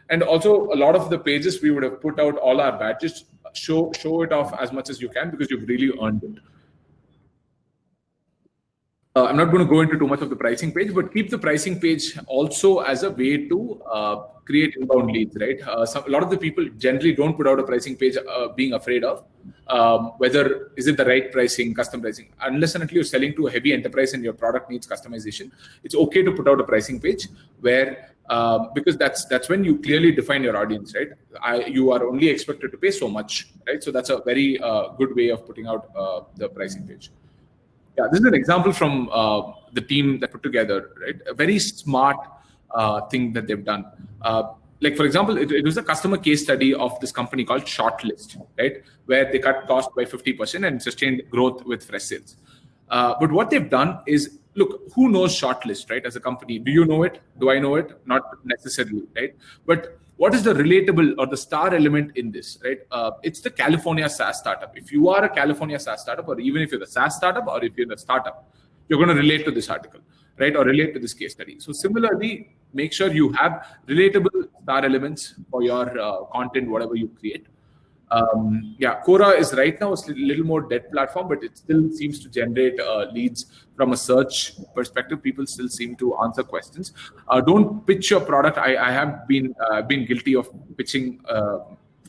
And also a lot of the pages we would have put out all our badges, show it off as much as you can because you've really earned it. I'm not going to go into too much of the pricing page, but keep the pricing page also as a way to create inbound leads, right? A lot of the people generally don't put out a pricing page being afraid of whether is it the right pricing, custom pricing. Unless and until you're selling to a heavy enterprise and your product needs customization, it's okay to put out a pricing page where because that's when you clearly define your audience, right? You are only expected to pay so much, right? So that's a very good way of putting out the pricing page. Yeah, this is an example from the team that put together, right? A very smart thing that they've done. Like, for example, it was a customer case study of this company called Shortlist, right? Where they cut cost by 50% and sustained growth with Freshdeals. But what they've done is, look, who knows Shortlist, right? As a company, do you know it? Do I know it? Not necessarily, right? But what is the relatable or the star element in this, right? It's the California SaaS startup. If you are a California SaaS startup, or even if you're a SaaS startup, or if you're a startup, you're going to relate to this article, right? Or relate to this case study. So similarly, make sure you have relatable star elements for your content, whatever you create. Yeah, Quora is right now a little more dead platform, but it still seems to generate leads from a search perspective. People still seem to answer questions. Don't pitch your product. I have been guilty of pitching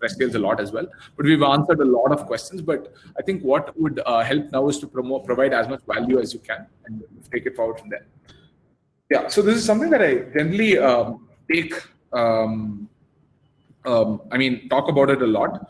Freshdeals a lot as well, but we've answered a lot of questions. But I think what would help now is to provide as much value as you can and take it forward from there. Yeah, so this is something that I generally take. Talk about it a lot.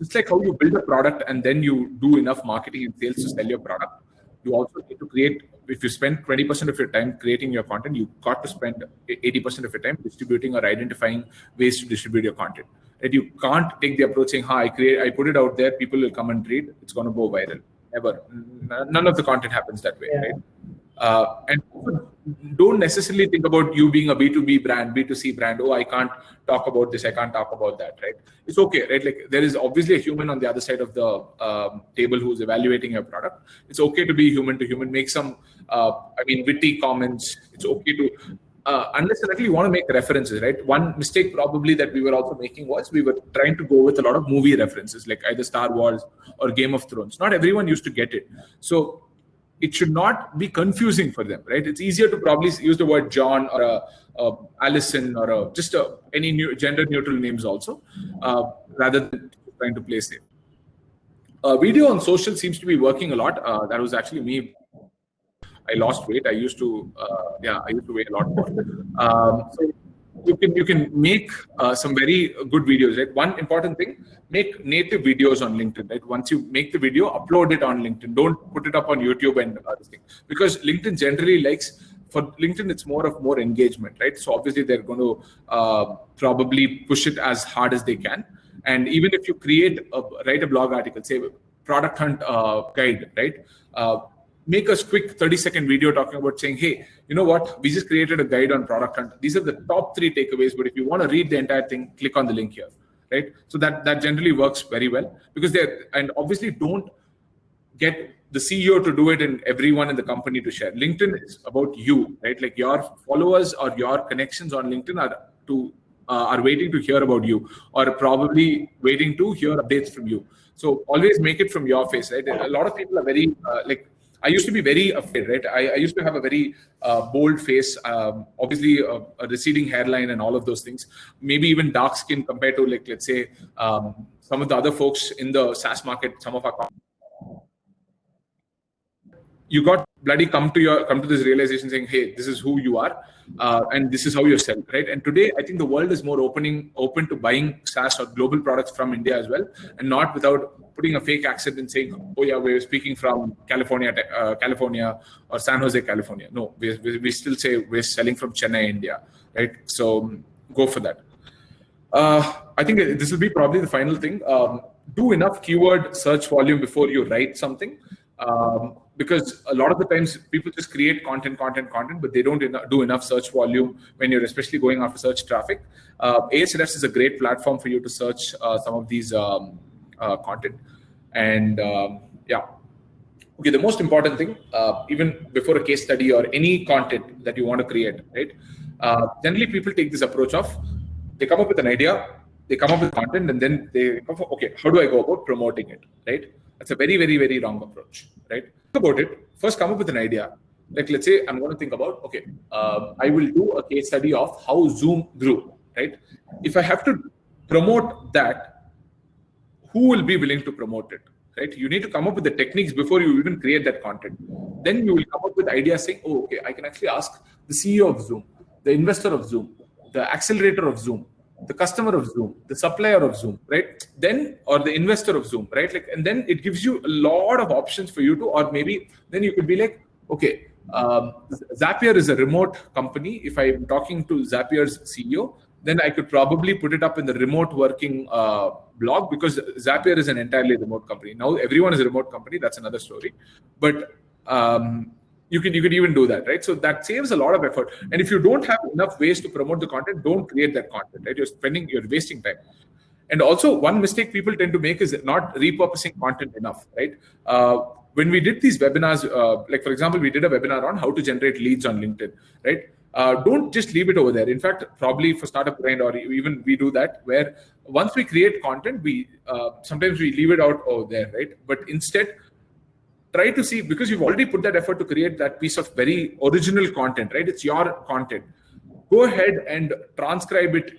It's like how you build a product and then you do enough marketing and sales to sell your product. You also need to create, if you spend 20% of your time creating your content, you got to spend 80% of your time distributing or identifying ways to distribute your content. Right? You can't take the approach saying, I put it out there, people will come and read, it's going to go viral. Never. None of the content happens that way, right? And don't necessarily think about you being a B2B brand, B2C brand. Oh, I can't talk about this, I can't talk about that, right? It's okay, right? Like, there is obviously a human on the other side of the table who's evaluating your product. It's okay to be human to human, make some, witty comments. It's okay to, unless and until you want to make references, right? One mistake probably that we were also making was we were trying to go with a lot of movie references, like either Star Wars or Game of Thrones. Not everyone used to get it. So it should not be confusing for them, right? It's easier to probably use the word John or Allison or just any new gender neutral names also, rather than trying to play safe. Video on social seems to be working a lot. That was actually me. I lost weight. I used to weigh a lot more. So you can make some very good videos, right? One important thing, make native videos on LinkedIn, right? Once you make the video, upload it on LinkedIn. Don't put it up on YouTube and other things, because LinkedIn generally likes, for LinkedIn, it's more engagement, right? So obviously they're going to probably push it as hard as they can. And even if you write a blog article, say product hunt guide, right? Make a quick 30-second video talking about saying, hey, you know what? We just created a guide on product hunt. These are the top 3 takeaways, but if you want to read the entire thing, click on the link here, right? So that generally works very well, because and obviously don't get the CEO to do it and everyone in the company to share. LinkedIn is about you, right? Like your followers or your connections on LinkedIn are waiting to hear about you, or probably waiting to hear updates from you. So always make it from your face, right? A lot of people are very I used to be very afraid, right? I used to have a very bold face, obviously a receding hairline and all of those things. Maybe even dark skin compared to, like, let's say, some of the other folks in the SaaS market. Some of our you got bloody come to this realization saying, hey, this is who you are, and this is how you're selling, right? And today, I think the world is more open to buying SaaS or global products from India as well, and not without putting a fake accent and saying, oh yeah, we're speaking from California or San Jose, California. No, we still say we're selling from Chennai, India, right? So go for that. I think this will be probably the final thing. Do enough keyword search volume before you write something. Because a lot of the times people just create content, but they don't do enough search volume when you're especially going after search traffic. Ahrefs is a great platform for you to search some of these content. And okay, the most important thing, even before a case study or any content that you want to create, right? Generally, people take this approach of, they come up with an idea, they come up with content, and then they come for, okay, how do I go about promoting it, right? That's a very, very, very wrong approach, right? Think about it. First, come up with an idea. Like, let's say I'm going to think about, okay, I will do a case study of how Zoom grew, right? If I have to promote that, who will be willing to promote it, right? You need to come up with the techniques before you even create that content. Then you will come up with ideas saying, oh, okay, I can actually ask the CEO of Zoom, the investor of Zoom, the accelerator of Zoom, the customer of Zoom, the supplier of Zoom, right? Then, or the investor of Zoom, right? Like, and then it gives you a lot of options for you to, or maybe then you could be like, okay, Zapier is a remote company. If I'm talking to Zapier's CEO, then I could probably put it up in the remote working blog, because Zapier is an entirely remote company. Now everyone is a remote company. That's another story. But you could even do that, right? So that saves a lot of effort. And if you don't have enough ways to promote the content, don't create that content, right? You're wasting time. And also, one mistake people tend to make is not repurposing content enough, right? When we did these webinars, like for example, we did a webinar on how to generate leads on LinkedIn, right? Don't just leave it over there. In fact, probably for Startup Grind, or even we do that, where once we create content, we sometimes we leave it out over there, right? But instead, try to see, because you've already put that effort to create that piece of very original content, right? It's your content. Go ahead and transcribe it.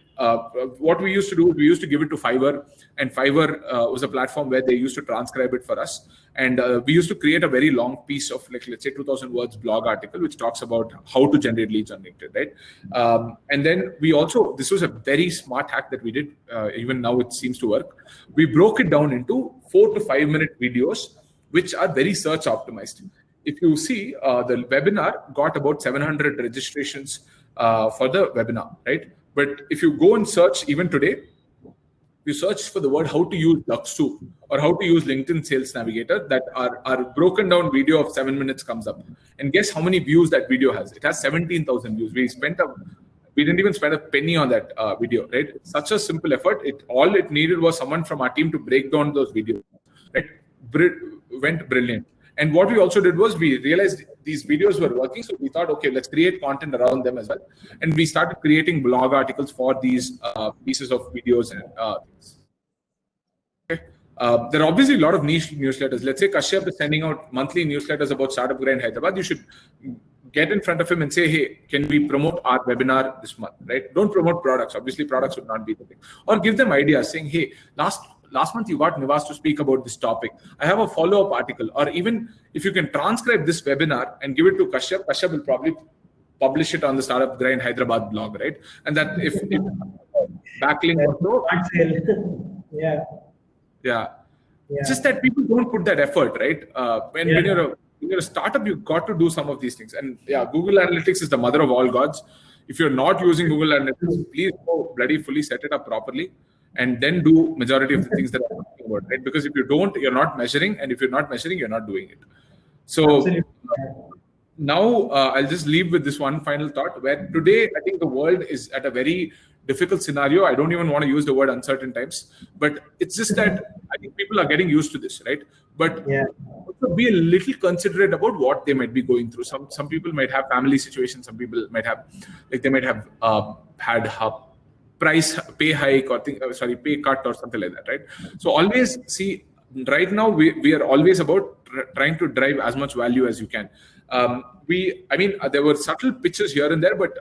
What we used to do, we used to give it to Fiverr, and Fiverr was a platform where they used to transcribe it for us. And we used to create a very long piece of, like, let's say 2000 words blog article, which talks about how to generate leads on LinkedIn, right? And then we also, this was a very smart hack that we did. Even now it seems to work. We broke it down into 4 to 5 minute videos, which are very search optimized. If you see, the webinar got about 700 registrations for the webinar, right? But if you go and search, even today, you search for the word how to use Luxo or how to use LinkedIn Sales Navigator, that our broken down video of 7 minutes comes up. And guess how many views that video has? It has 17,000 views. We didn't even spend a penny on that video, right? It's such a simple effort. All it needed was someone from our team to break down those videos, right? Went brilliant. And what we also did was, we realized these videos were working. So we thought, okay, let's create content around them as well. And we started creating blog articles for these pieces of videos and things. Okay. There are obviously a lot of niche newsletters. Let's say Kashyap is sending out monthly newsletters about Startup Grind Hyderabad. You should get in front of him and say, hey, can we promote our webinar this month, right? Don't promote products. Obviously, products would not be the thing. Or give them ideas saying, hey, last month you got Nivas to speak about this topic. I have a follow-up article. Or even if you can transcribe this webinar and give it to Kashyap, Kashyap will probably publish it on the Startup Grind Hyderabad blog, right? And that if backlink or so, yeah. It's just that people don't put that effort, right? When you're a startup, you've got to do some of these things. And Google Analytics is the mother of all gods. If you're not using Google Analytics, please go bloody fully set it up properly, and then do majority of the things that I'm talking about, right? Because if you don't, you're not measuring, and if you're not measuring, you're not doing it. So now I'll just leave with this one final thought, where today I think the world is at a very difficult scenario. I don't even want to use the word uncertain times, but it's just that I think people are getting used to this, right? But also be a little considerate about what they might be going through. Some people might have family situations. Some people might have, like, they might have had a pay hike or pay cut or something like that, right? So always see, right now we are always about trying to drive as much value as you can. There were subtle pitches here and there, but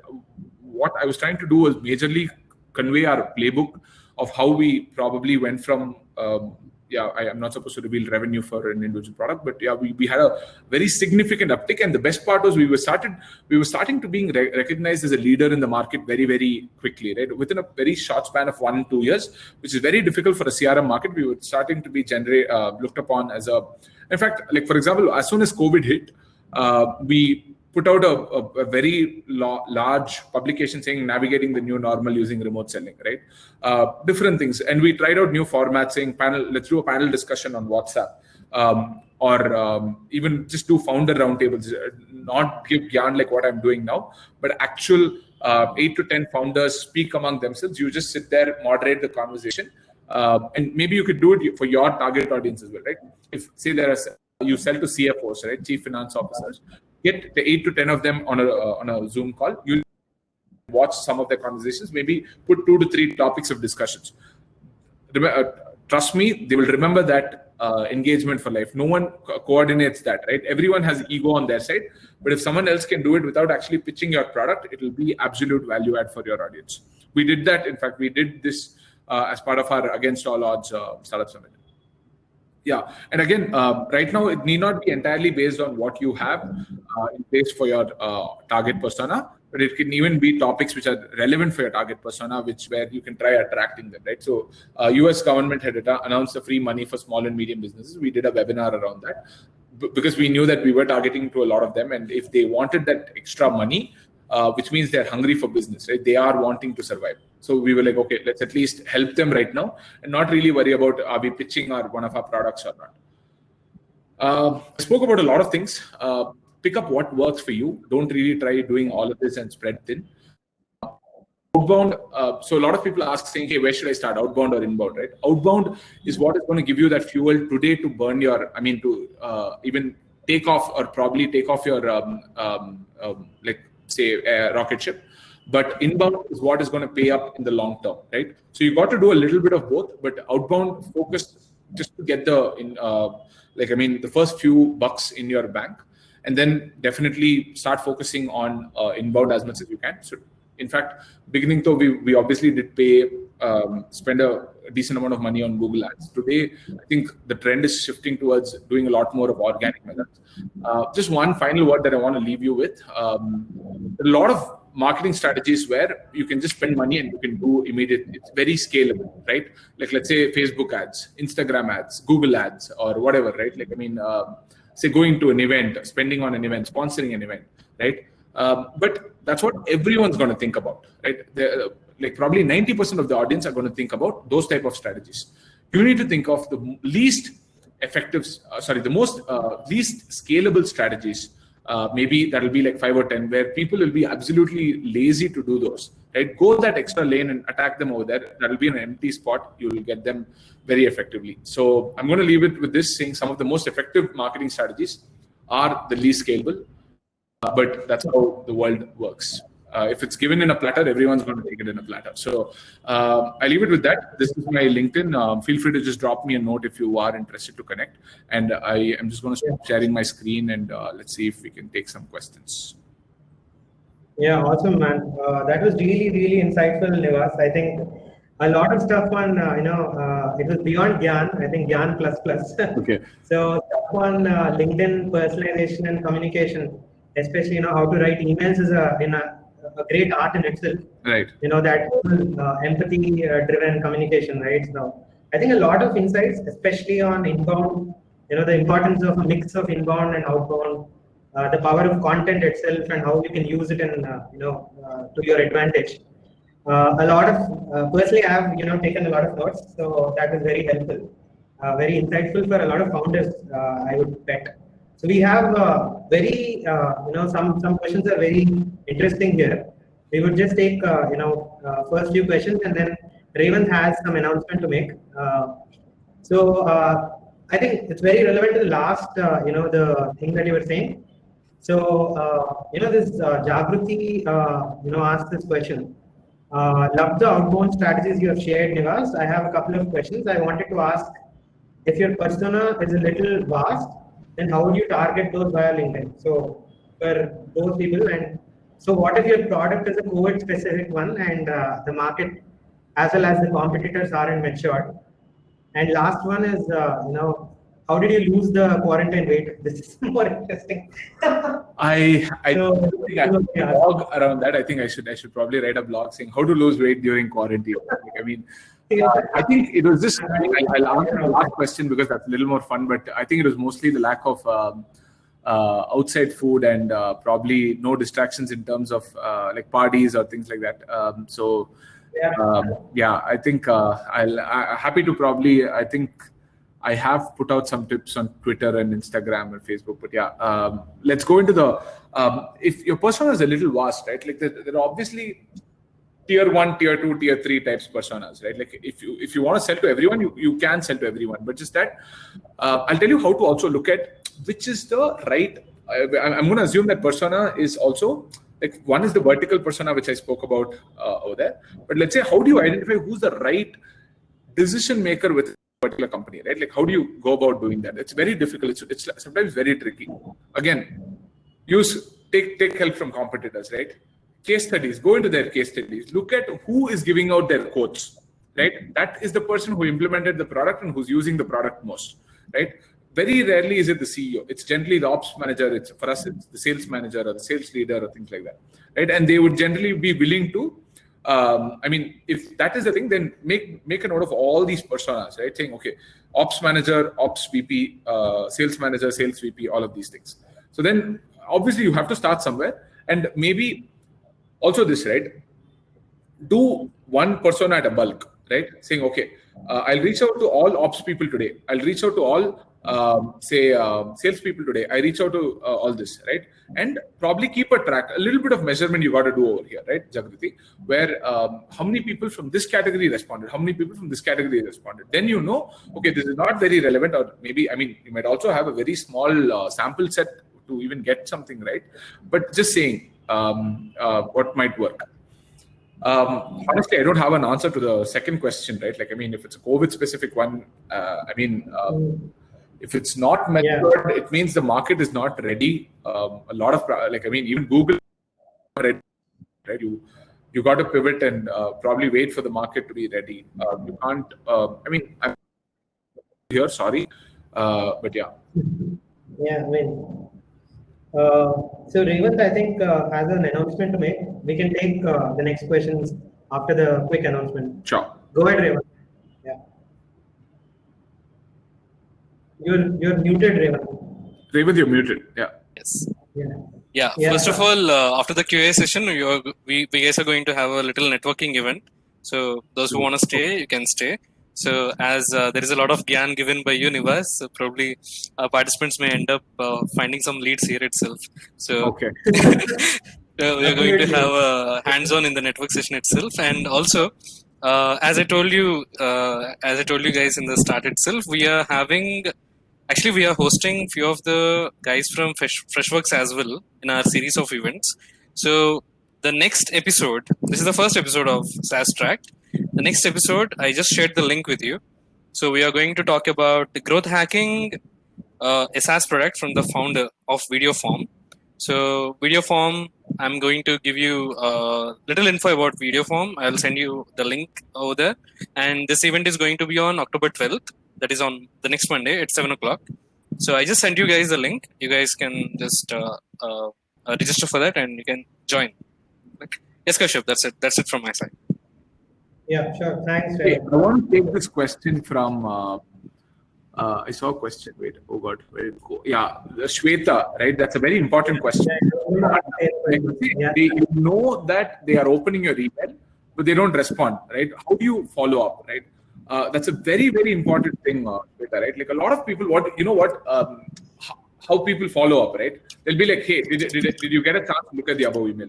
what I was trying to do was majorly convey our playbook of how we probably went from, I am not supposed to reveal revenue for an individual product, but we had a very significant uptick. And the best part was we were starting to being recognized as a leader in the market very, very quickly, right? Within a very short span of 1-2 years, which is very difficult for a CRM market. We were starting to be looked upon as in fact, like, for example, as soon as COVID hit, we put out a very large publication saying navigating the new normal using remote selling, right? Different things. And we tried out new formats saying let's do a panel discussion on WhatsApp, or even just do founder roundtables, not give yarn like what I'm doing now, but actual 8 to 10 founders speak among themselves. You just sit there, moderate the conversation. And maybe you could do it for your target audience as well, right? If say you sell to CFOs, right? Chief Finance Officers, get the 8 to 10 of them on a Zoom call. You watch some of their conversations, maybe put 2 to 3 topics of discussions. Trust me, they will remember that engagement for life. No one coordinates that, right? Everyone has ego on their side, but if someone else can do it without actually pitching your product, it will be absolute value add for your audience. We did that. In fact, we did this as part of our Against All Odds Startup Summit. And again, right now it need not be entirely based on what you have in place for your target persona, but it can even be topics which are relevant for your target persona, where you can try attracting them, right? So US government had announced the free money for small and medium businesses. We did a webinar around that because we knew that we were targeting to a lot of them, and if they wanted that extra money, which means they're hungry for business, right? They are wanting to survive. So we were like, okay, let's at least help them right now and not really worry about are we pitching one of our products or not. I spoke about a lot of things. Pick up what works for you. Don't really try doing all of this and spread thin. Outbound. So a lot of people ask saying, hey, where should I start, outbound or inbound, right? Outbound is what is going to give you that fuel today to burn even take off or probably take off your, rocket ship. But inbound is what is going to pay up in the long term, right? So you got to do a little bit of both, but outbound focus just to get the first few bucks in your bank, and then definitely start focusing on inbound as much as you can. So in fact, beginning though, we obviously did spend a decent amount of money on Google Ads. Today, I think the trend is shifting towards doing a lot more of organic methods. Just one final word that I want to leave you with. A lot of marketing strategies where you can just spend money and you can do immediate. It's very scalable, right? Like, let's say Facebook ads, Instagram ads, Google ads, or whatever, right? Say going to an event, spending on an event, sponsoring an event, right? But that's what everyone's going to think about, right? Probably 90% of the audience are going to think about those type of strategies. You need to think of the least effective, least scalable strategies. Maybe that'll be like 5 or 10, where people will be absolutely lazy to do those, right? Go that extra lane and attack them over there. That'll be an empty spot. You will get them very effectively. So I'm going to leave it with this, saying some of the most effective marketing strategies are the least scalable, but that's how the world works. If it's given in a platter, everyone's going to take it in a platter. So I leave it with that. This is my LinkedIn. Feel free to just drop me a note if you are interested to connect. And I am just going to stop sharing my screen, and let's see if we can take some questions. Yeah, awesome, man. That was really, really insightful, Nivas. I think a lot of stuff on, it was beyond Gyan, I think Gyan plus plus. Okay. So stuff on LinkedIn personalization and communication, especially, how to write emails is a great art in itself. Right. That whole empathy driven communication, right? So I think a lot of insights, especially on inbound, the importance of a mix of inbound and outbound, the power of content itself and how you can use it in, to your advantage. A lot of personally, I have taken a lot of notes, so that was very helpful, very insightful for a lot of founders. I would bet. So we have very some questions are very interesting here. We would just take first few questions, and then Raymond has some announcement to make. I think it's very relevant to the last the thing that you were saying. So this Jagruti asked this question. Love the outbound strategies you have shared, Nivas. I have a couple of questions. I wanted to ask, if your persona is a little vast, then how would you target those via LinkedIn? So for those people, and so what if your product is a COVID specific one and the market as well as the competitors aren't matured? And last one is, how did you lose the quarantine weight? This is more interesting. I So, think I have a blog around that. I think I should probably write a blog saying how to lose weight during quarantine. Like, I mean, I think it was just. I'll answer the last question because that's a little more fun. But I think it was mostly the lack of outside food and probably no distractions in terms of like parties or things like that. I think I'm happy to probably. I think I have put out some tips on Twitter and Instagram and Facebook. But let's go into the. If your persona is a little vast, right? Like there are obviously tier 1, tier 2, tier 3 types personas, right? Like if you want to sell to everyone, you can sell to everyone. But just that, I'll tell you how to also look at which is the right. I'm going to assume that persona is also. Like one is the vertical persona, which I spoke about over there. But let's say, how do you identify who's the right decision maker with a particular company, right? Like, how do you go about doing that? It's very difficult. It's sometimes very tricky. Again, take help from competitors, right? Case studies, go into their case studies. Look at who is giving out their quotes, right? That is the person who implemented the product and who's using the product most, right? Very rarely is it the CEO. It's generally the ops manager. For us, it's the sales manager or the sales leader or things like that, right? And they would generally be willing to. If that is the thing, then make a note of all these personas, right? Saying, okay, ops manager, ops VP, sales manager, sales VP, all of these things. So then, obviously, you have to start somewhere, and maybe also this, right? Do one persona at a bulk, right? Saying, okay, I'll reach out to all ops people today. I'll reach out to all sales people today. I reach out to all this, right? And probably keep a track, a little bit of measurement you got to do over here, right, Jagruti, where how many people from this category responded, how many people from this category responded. Then you know, okay, this is not very relevant, or maybe, you might also have a very small sample set to even get something right. But just saying what might work. Honestly, I don't have an answer to the second question, right? Like, if it's a COVID specific one, if it's not matured, it means the market is not ready. A lot of even Google, right? You got to pivot and probably wait for the market to be ready. You can't. I'm here. Sorry, but yeah. Yeah, so Revant, I think, has an announcement to make. We can take the next questions after the quick announcement. Sure. Go ahead, Revant. Yeah. You're muted, Revant. Revant, you're muted. Yeah. Yes. Yeah. First of all, after the QA session, we guys are going to have a little networking event. So those who want to stay, you can stay. So as there is a lot of Gyan given by you, Nivas, so probably participants may end up finding some leads here itself. So okay. we are going to have a hands-on in the network session itself. And also, as I told you guys in the start itself, we are hosting few of the guys from Freshworks as well in our series of events. So the next episode, this is the first episode of SaaS Tracked. The next episode, I just shared the link with you. So we are going to talk about the growth hacking, a SaaS product from the founder of Videoform. So Videoform I'm going to give you a little info about Videoform. I'll send you the link over there. And this event is going to be on October 12th. That is on the next Monday at 7 o'clock. So I just sent you guys the link. You guys can just register for that and you can join. Yes, Kashyap, that's it. That's it from my side. Yeah, sure. Thanks. Hey, I want to take this question from. I saw a question. Wait, oh God, where did it go? Yeah, Shweta, right? That's a very important question. Yeah. They know that they are opening your email, but they don't respond, right? How do you follow up, right? That's a very, very important thing, Shweta, right? Like a lot of people, how people follow up, right? They'll be like, hey, did you get a chance to look at the above email?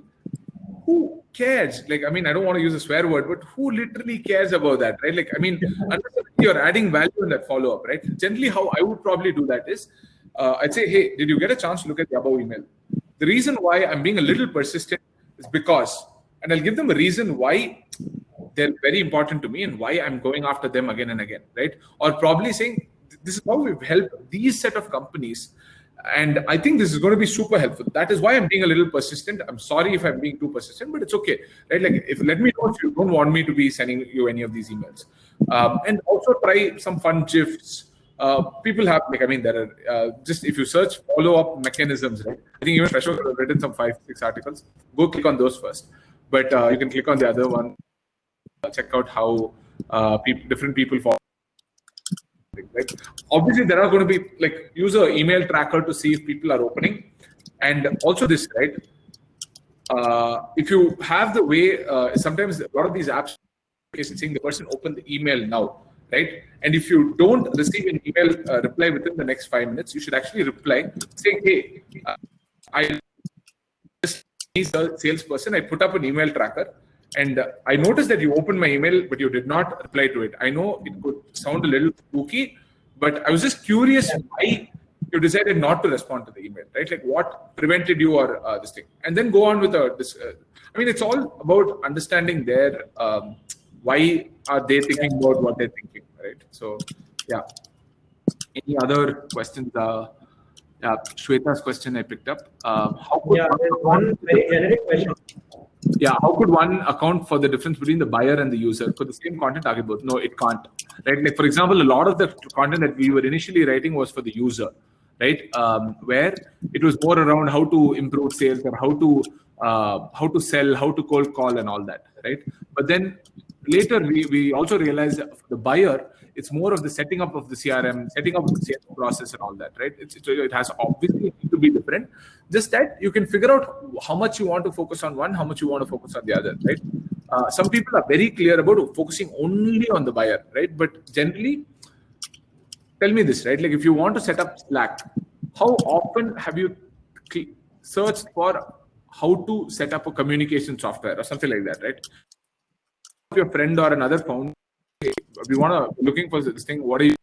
Who cares? Like, I mean, I don't want to use a swear word, but who literally cares about that, right? Like, I mean, unless you're adding value in that follow-up, right? Generally, how I would probably do that is, I'd say, hey, did you get a chance to look at the above email? The reason why I'm being a little persistent is because, and I'll give them a reason why they're very important to me and why I'm going after them again and again, right? Or probably saying, this is how we've helped these set of companies. And I think this is going to be super helpful. That is why I'm being a little persistent. I'm sorry if I'm being too persistent, but it's okay, right? Like, let me know if you don't want me to be sending you any of these emails. And also try some fun GIFs. People have, like, I mean, there are just, if you search follow-up mechanisms, right? I think even Freshworks have written some 5-6 articles. Go click on those first. But you can click on the other one. Check out how different people follow. Right? Obviously, there are going to be like use an email tracker to see if people are opening, and also this, right? If you have the way, sometimes a lot of these apps saying the person opened the email now, right? And if you don't receive an email reply within the next 5 minutes, you should actually reply saying, "Hey, I just a salesperson. I put up an email tracker." And I noticed that you opened my email, but you did not reply to it. I know it could sound a little spooky, but I was just curious why you decided not to respond to the email, right? Like what prevented you or this thing? And then go on with this. I mean, it's all about understanding their why are they thinking about what they're thinking, right? So, yeah. Any other questions? Shweta's question I picked up. How could one very generic question. Yeah, how could one account for the difference between the buyer and the user for the same content target both? No, it can't. Right? Like, for example, a lot of the content that we were initially writing was for the user, right? Where it was more around how to improve sales or how to sell, how to cold call and all that, right? But then later we also realized that for the buyer, it's more of the setting up of the CRM, setting up the sales process and all that, right? It has obviously to be different. Just that you can figure out how much you want to focus on one, how much you want to focus on the other, right? Some people are very clear about focusing only on the buyer, right? But generally, tell me this, right? Like if you want to set up Slack, how often have you searched for how to set up a communication software or something like that, right? Your friend or another founder, we want to looking for this thing. What are you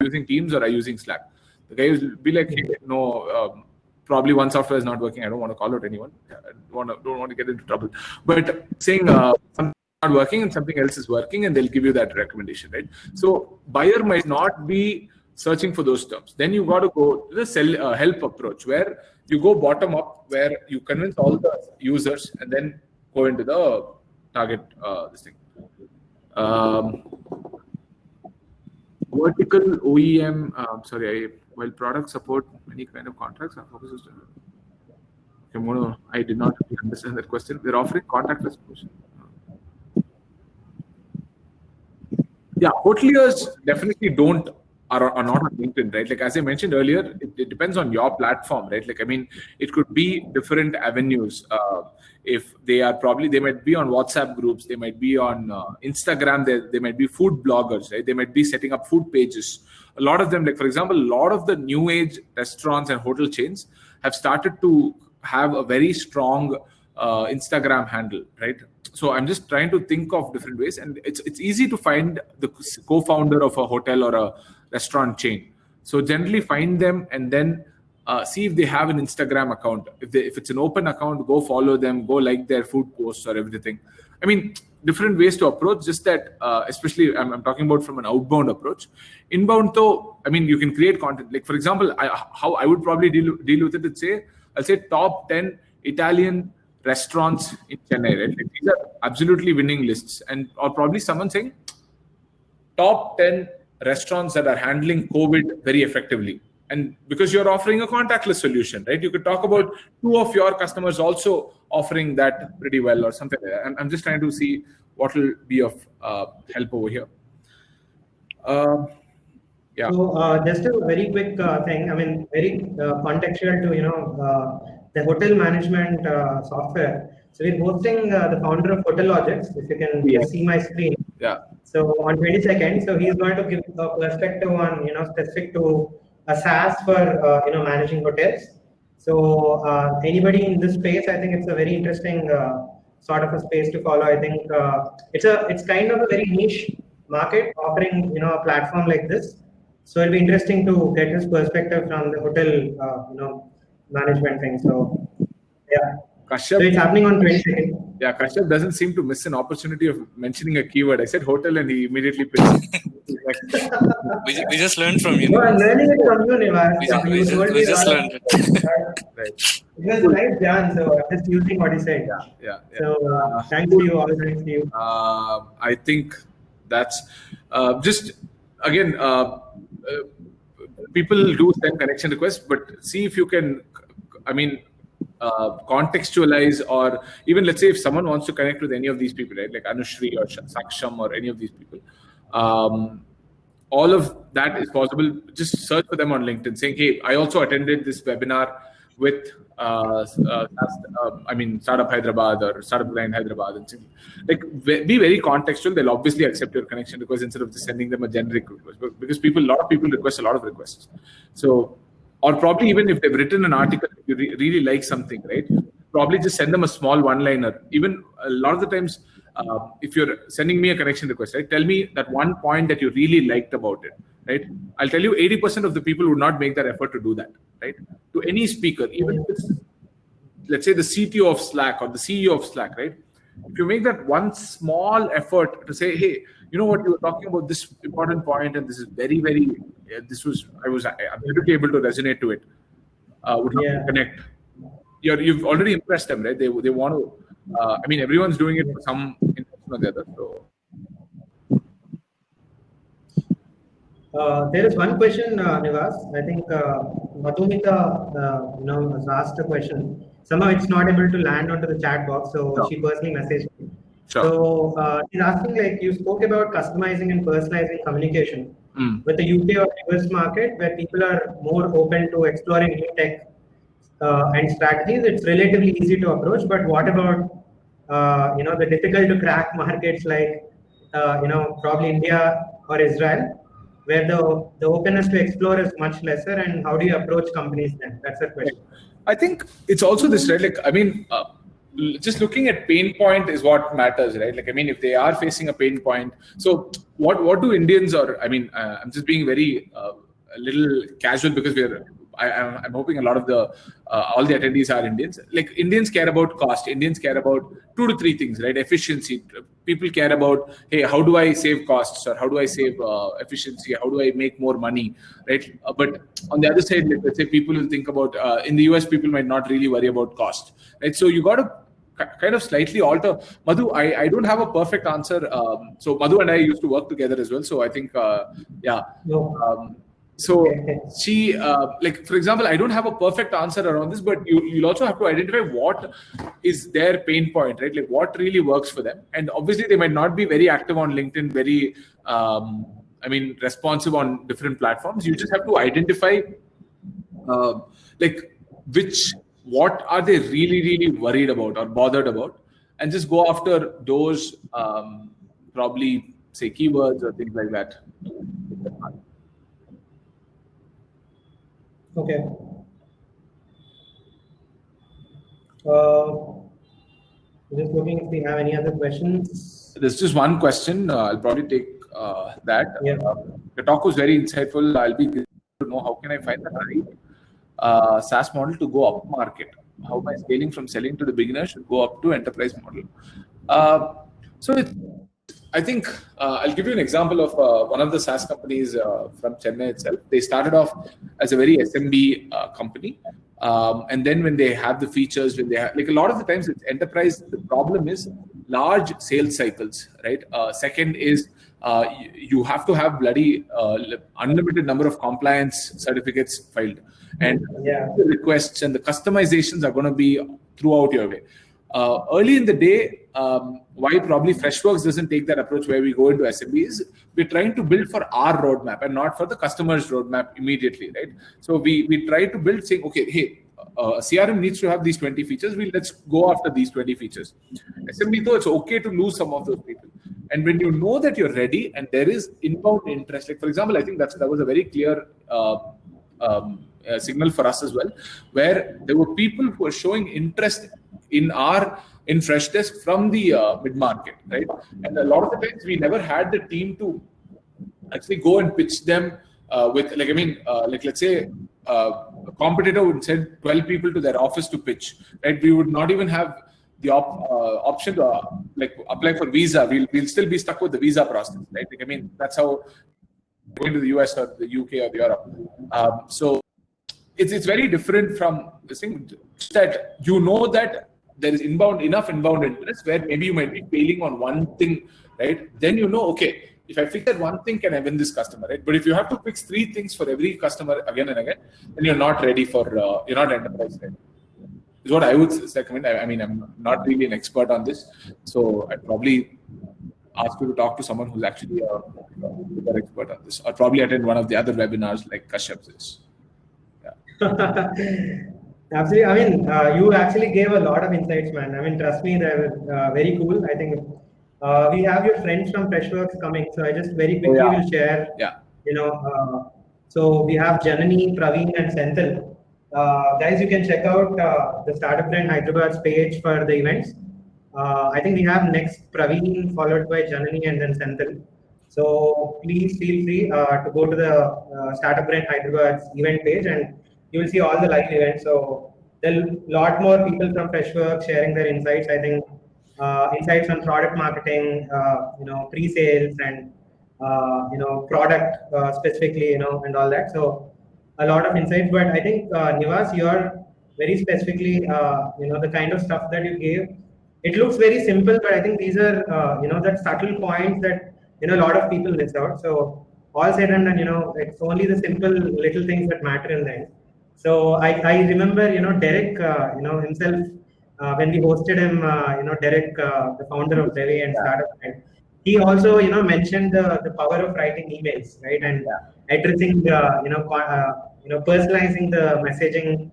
using, Teams or are you using Slack? The guy will be like, hey, no, probably one software is not working. I don't want to call out anyone. I don't want to get into trouble. But saying something not working and something else is working, and they'll give you that recommendation, right? So buyer might not be searching for those terms. Then you got to go to the help approach, where you go bottom up, where you convince all the users, and then go into the target this thing. Vertical OEM, while products support many kind of contracts, our focus is I did not understand that question. They're offering contactless solution. Yeah, hoteliers definitely are not on LinkedIn, right? Like as I mentioned earlier, it depends on your platform, right? Like, I mean, it could be different avenues. If they might be on WhatsApp groups, they might be on Instagram, they might be food bloggers, right? They might be setting up food pages. A lot of them, like for example, a lot of the new age restaurants and hotel chains have started to have a very strong Instagram handle, right? So I'm just trying to think of different ways, and it's easy to find the co-founder of a hotel or a restaurant chain. So generally find them and then see if they have an Instagram account. If it's an open account, go follow them, go like their food posts or everything. I mean, different ways to approach. Just that, especially I'm talking about from an outbound approach. Inbound, though, I mean, you can create content. Like for example, how I would probably deal with it. I'll say top 10 Italian restaurants in Chennai, right? Like, these are absolutely winning lists, or probably someone saying top 10 restaurants that are handling COVID very effectively. And because you're offering a contactless solution, right? You could talk about 2 of your customers also offering that pretty well or something like that. I'm just trying to see what will be of help over here. Yeah. So just a very quick thing. I mean, very contextual to the hotel management software. So we're hosting the founder of Hotelogix. If you can just see my screen. Yeah. So on 22nd, so he's going to give a perspective on specific to a SaaS for managing hotels. So anybody in this space, I think it's a very interesting sort of a space to follow. I think it's kind of a very niche market offering a platform like this. So it'll be interesting to get his perspective from the hotel management thing. So yeah. Kashyap, so it's happening on 22nd. Yeah, Kashyap doesn't seem to miss an opportunity of mentioning a keyword. I said hotel and he immediately pitched. we just learned from you. No, I'm learning it from you, Nivas. We just learned it. Right. It was a nice Jan, so I'm just using what he said. Yeah. So thanks to you, all thanks to you. I think that's just again. People do send connection requests, but see if you can. I mean, contextualize, or even let's say if someone wants to connect with any of these people, right, like Anushri or Saksham or any of these people, all of that is possible. Just search for them on LinkedIn saying, hey, I also attended this webinar with Startup Hyderabad or Startup Grind Hyderabad, and like be very contextual. They'll obviously accept your connection request instead of just sending them a generic request, because a lot of people request a lot of requests. So, or probably even if they've written an article, if you really like something, right? Probably just send them a small one-liner. Even a lot of the times, if you're sending me a connection request, right? Tell me that one point that you really liked about it, right? I'll tell you 80% of the people would not make that effort to do that, right? To any speaker, even if it's, let's say, the CTO of Slack or the CEO of Slack, right? If you make that one small effort to say, hey, you know what, you were talking about this important point, and this is very, very, I was absolutely able to resonate to it. Would you connect? You've already impressed them, right? They want to. Everyone's doing it for some intention or the other. So. There is one question, Nivas. I think Madhumita has asked a question. Somehow it's not able to land onto the chat box, so she personally messaged me. Sure. So she's asking, like, you spoke about customizing and personalizing communication with the UK or US market, where people are more open to exploring new tech and strategies. It's relatively easy to approach, but what about the difficult to crack markets like probably India or Israel, where the openness to explore is much lesser, and how do you approach companies then? That's the question. I think it's also this, right? Like, just looking at pain point is what matters, right? Like, if they are facing a pain point, so what do Indians, or I'm just being very a little casual, because I'm hoping a lot of all the attendees are Indians. Like, Indians care about cost. Indians care about 2 to 3 things, right? Efficiency. People care about, hey, how do I save costs, or how do I save efficiency? How do I make more money, right? But on the other side, let's say people will think about, in the US, people might not really worry about cost, right? So you got to kind of slightly alter. Madhu, I don't have a perfect answer. So Madhu and I used to work together as well. So I think, so she, for example, I don't have a perfect answer around this, but you'll also have to identify what is their pain point, right? Like, what really works for them. And obviously they might not be very active on LinkedIn, very, responsive on different platforms. You just have to identify, what are they really, really worried about or bothered about, and just go after those, probably say keywords or things like that. Okay. Just looking if we have any other questions. There's just one question. I'll probably take that. Yeah. The talk was very insightful. I'll be curious to know, how can I find the right SaaS model to go up market? How my scaling from selling to the beginner should go up to enterprise model? I think I'll give you an example of one of the SaaS companies from Chennai itself. They started off as a very SMB company. And then when they have the features, when they have, like a lot of the times it's enterprise, the problem is large sales cycles, right? Second is you have to have bloody unlimited number of compliance certificates filed, and the requests and the customizations are going to be throughout your way. Early in the day, why probably Freshworks doesn't take that approach where we go into SMB is we're trying to build for our roadmap and not for the customer's roadmap immediately, right? So we try to build saying, okay, hey, a CRM needs to have these 20 features. Let's go after these 20 features. SMB though, it's okay to lose some of those people. And when you know that you're ready and there is inbound interest, like for example, I think that was a very clear signal for us as well, where there were people who were showing interest in Freshdesk from the mid-market, right? And a lot of the times we never had the team to actually go and pitch them with, like let's say a competitor would send 12 people to their office to pitch, right? We would not even have the option to like apply for visa. We'll still be stuck with the visa process, right? Like, I mean, that's how going to the US or the UK or Europe. So it's very different from this thing that you know that there is enough inbound interest where maybe you might be failing on one thing, right? Then you know, okay, if I fix that one thing, can I win this customer, right? But if you have to fix 3 things for every customer again and again, then you're not ready for, you're not enterprise ready. Is what I would recommend. I mean, I'm not really an expert on this, so I'd probably ask you to talk to someone who's actually a bigger expert on this, or probably attend one of the other webinars like Kashyap's is. Absolutely. I mean, you actually gave a lot of insights, man. I mean, trust me, they were very cool. I think we have your friends from Freshworks coming, so I just very quickly will share. You know, so we have Janani, Praveen, and Senthil. Guys, you can check out the Startup Grind Hyderabad's page for the events. I think we have next Praveen followed by Janani and then Senthil. So please feel free to go to the Startup Grind Hyderabad's event page and you will see all the live events. So there are a lot more people from Freshworks sharing their insights. I think insights on product marketing, you know, pre-sales and you know, product specifically, you know, and all that. So a lot of insights. But I think Nivas, you're very specifically, you know, the kind of stuff that you gave. It looks very simple, but I think these are, you know, that subtle points that, you know, a lot of people miss out. So all said and done, you know, it's only the simple little things that matter in the end. So I remember, you know, Derek, you know, himself, when we hosted him, you know, Derek, the founder of Devi and Startup, and he also, you know, mentioned the power of writing emails, right? And addressing, you know, personalizing the messaging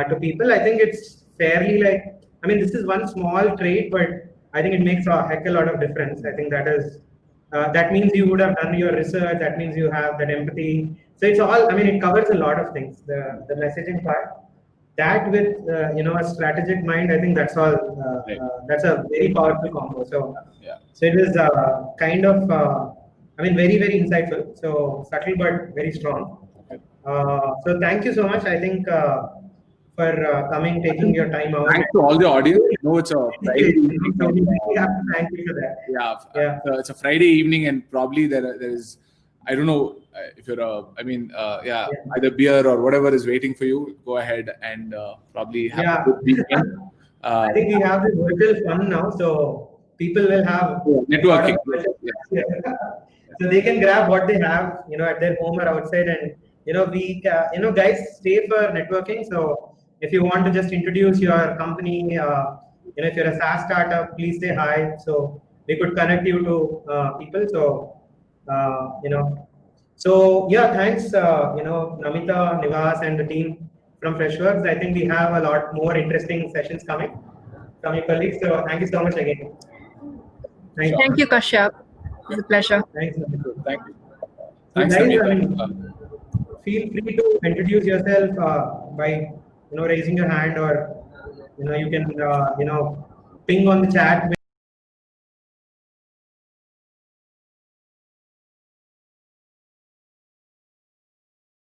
to people. I think it's fairly like, I mean, this is one small trait, but I think it makes a heck of a lot of difference. I think that is, that means you would have done your research. That means you have that empathy. So it's all, I mean, it covers a lot of things. The messaging part, that with, you know, a strategic mind, I think that's all, that's a very powerful combo. So, so it was kind of, I mean, very, very insightful. So subtle, but very strong. So thank you so much. I think, for coming, taking your time out. Thanks to all the audience. You know, it's a Friday evening. We have to thank you for that. It's a Friday evening, and probably there is, I don't know if you're either beer or whatever is waiting for you. Go ahead and probably have a good weekend. I think we have this virtual fun now, so people will have networking. So they can grab what they have, you know, at their home or outside, and you know, we, you know, guys, stay for networking. So if you want to just introduce your company, you know, if you're a SaaS startup, please say hi. So we could connect you to people. So, you know, so yeah, thanks, you know, Namita, Nivas, and the team from Freshworks. I think we have a lot more interesting sessions coming from your colleagues. So thank you so much again. Thank you, Kashyap. It's a pleasure. Thanks. Thank you. Thanks, guys, Namita. I mean, feel free to introduce yourself by, you know, raising your hand, or, you know, you can, you know, ping on the chat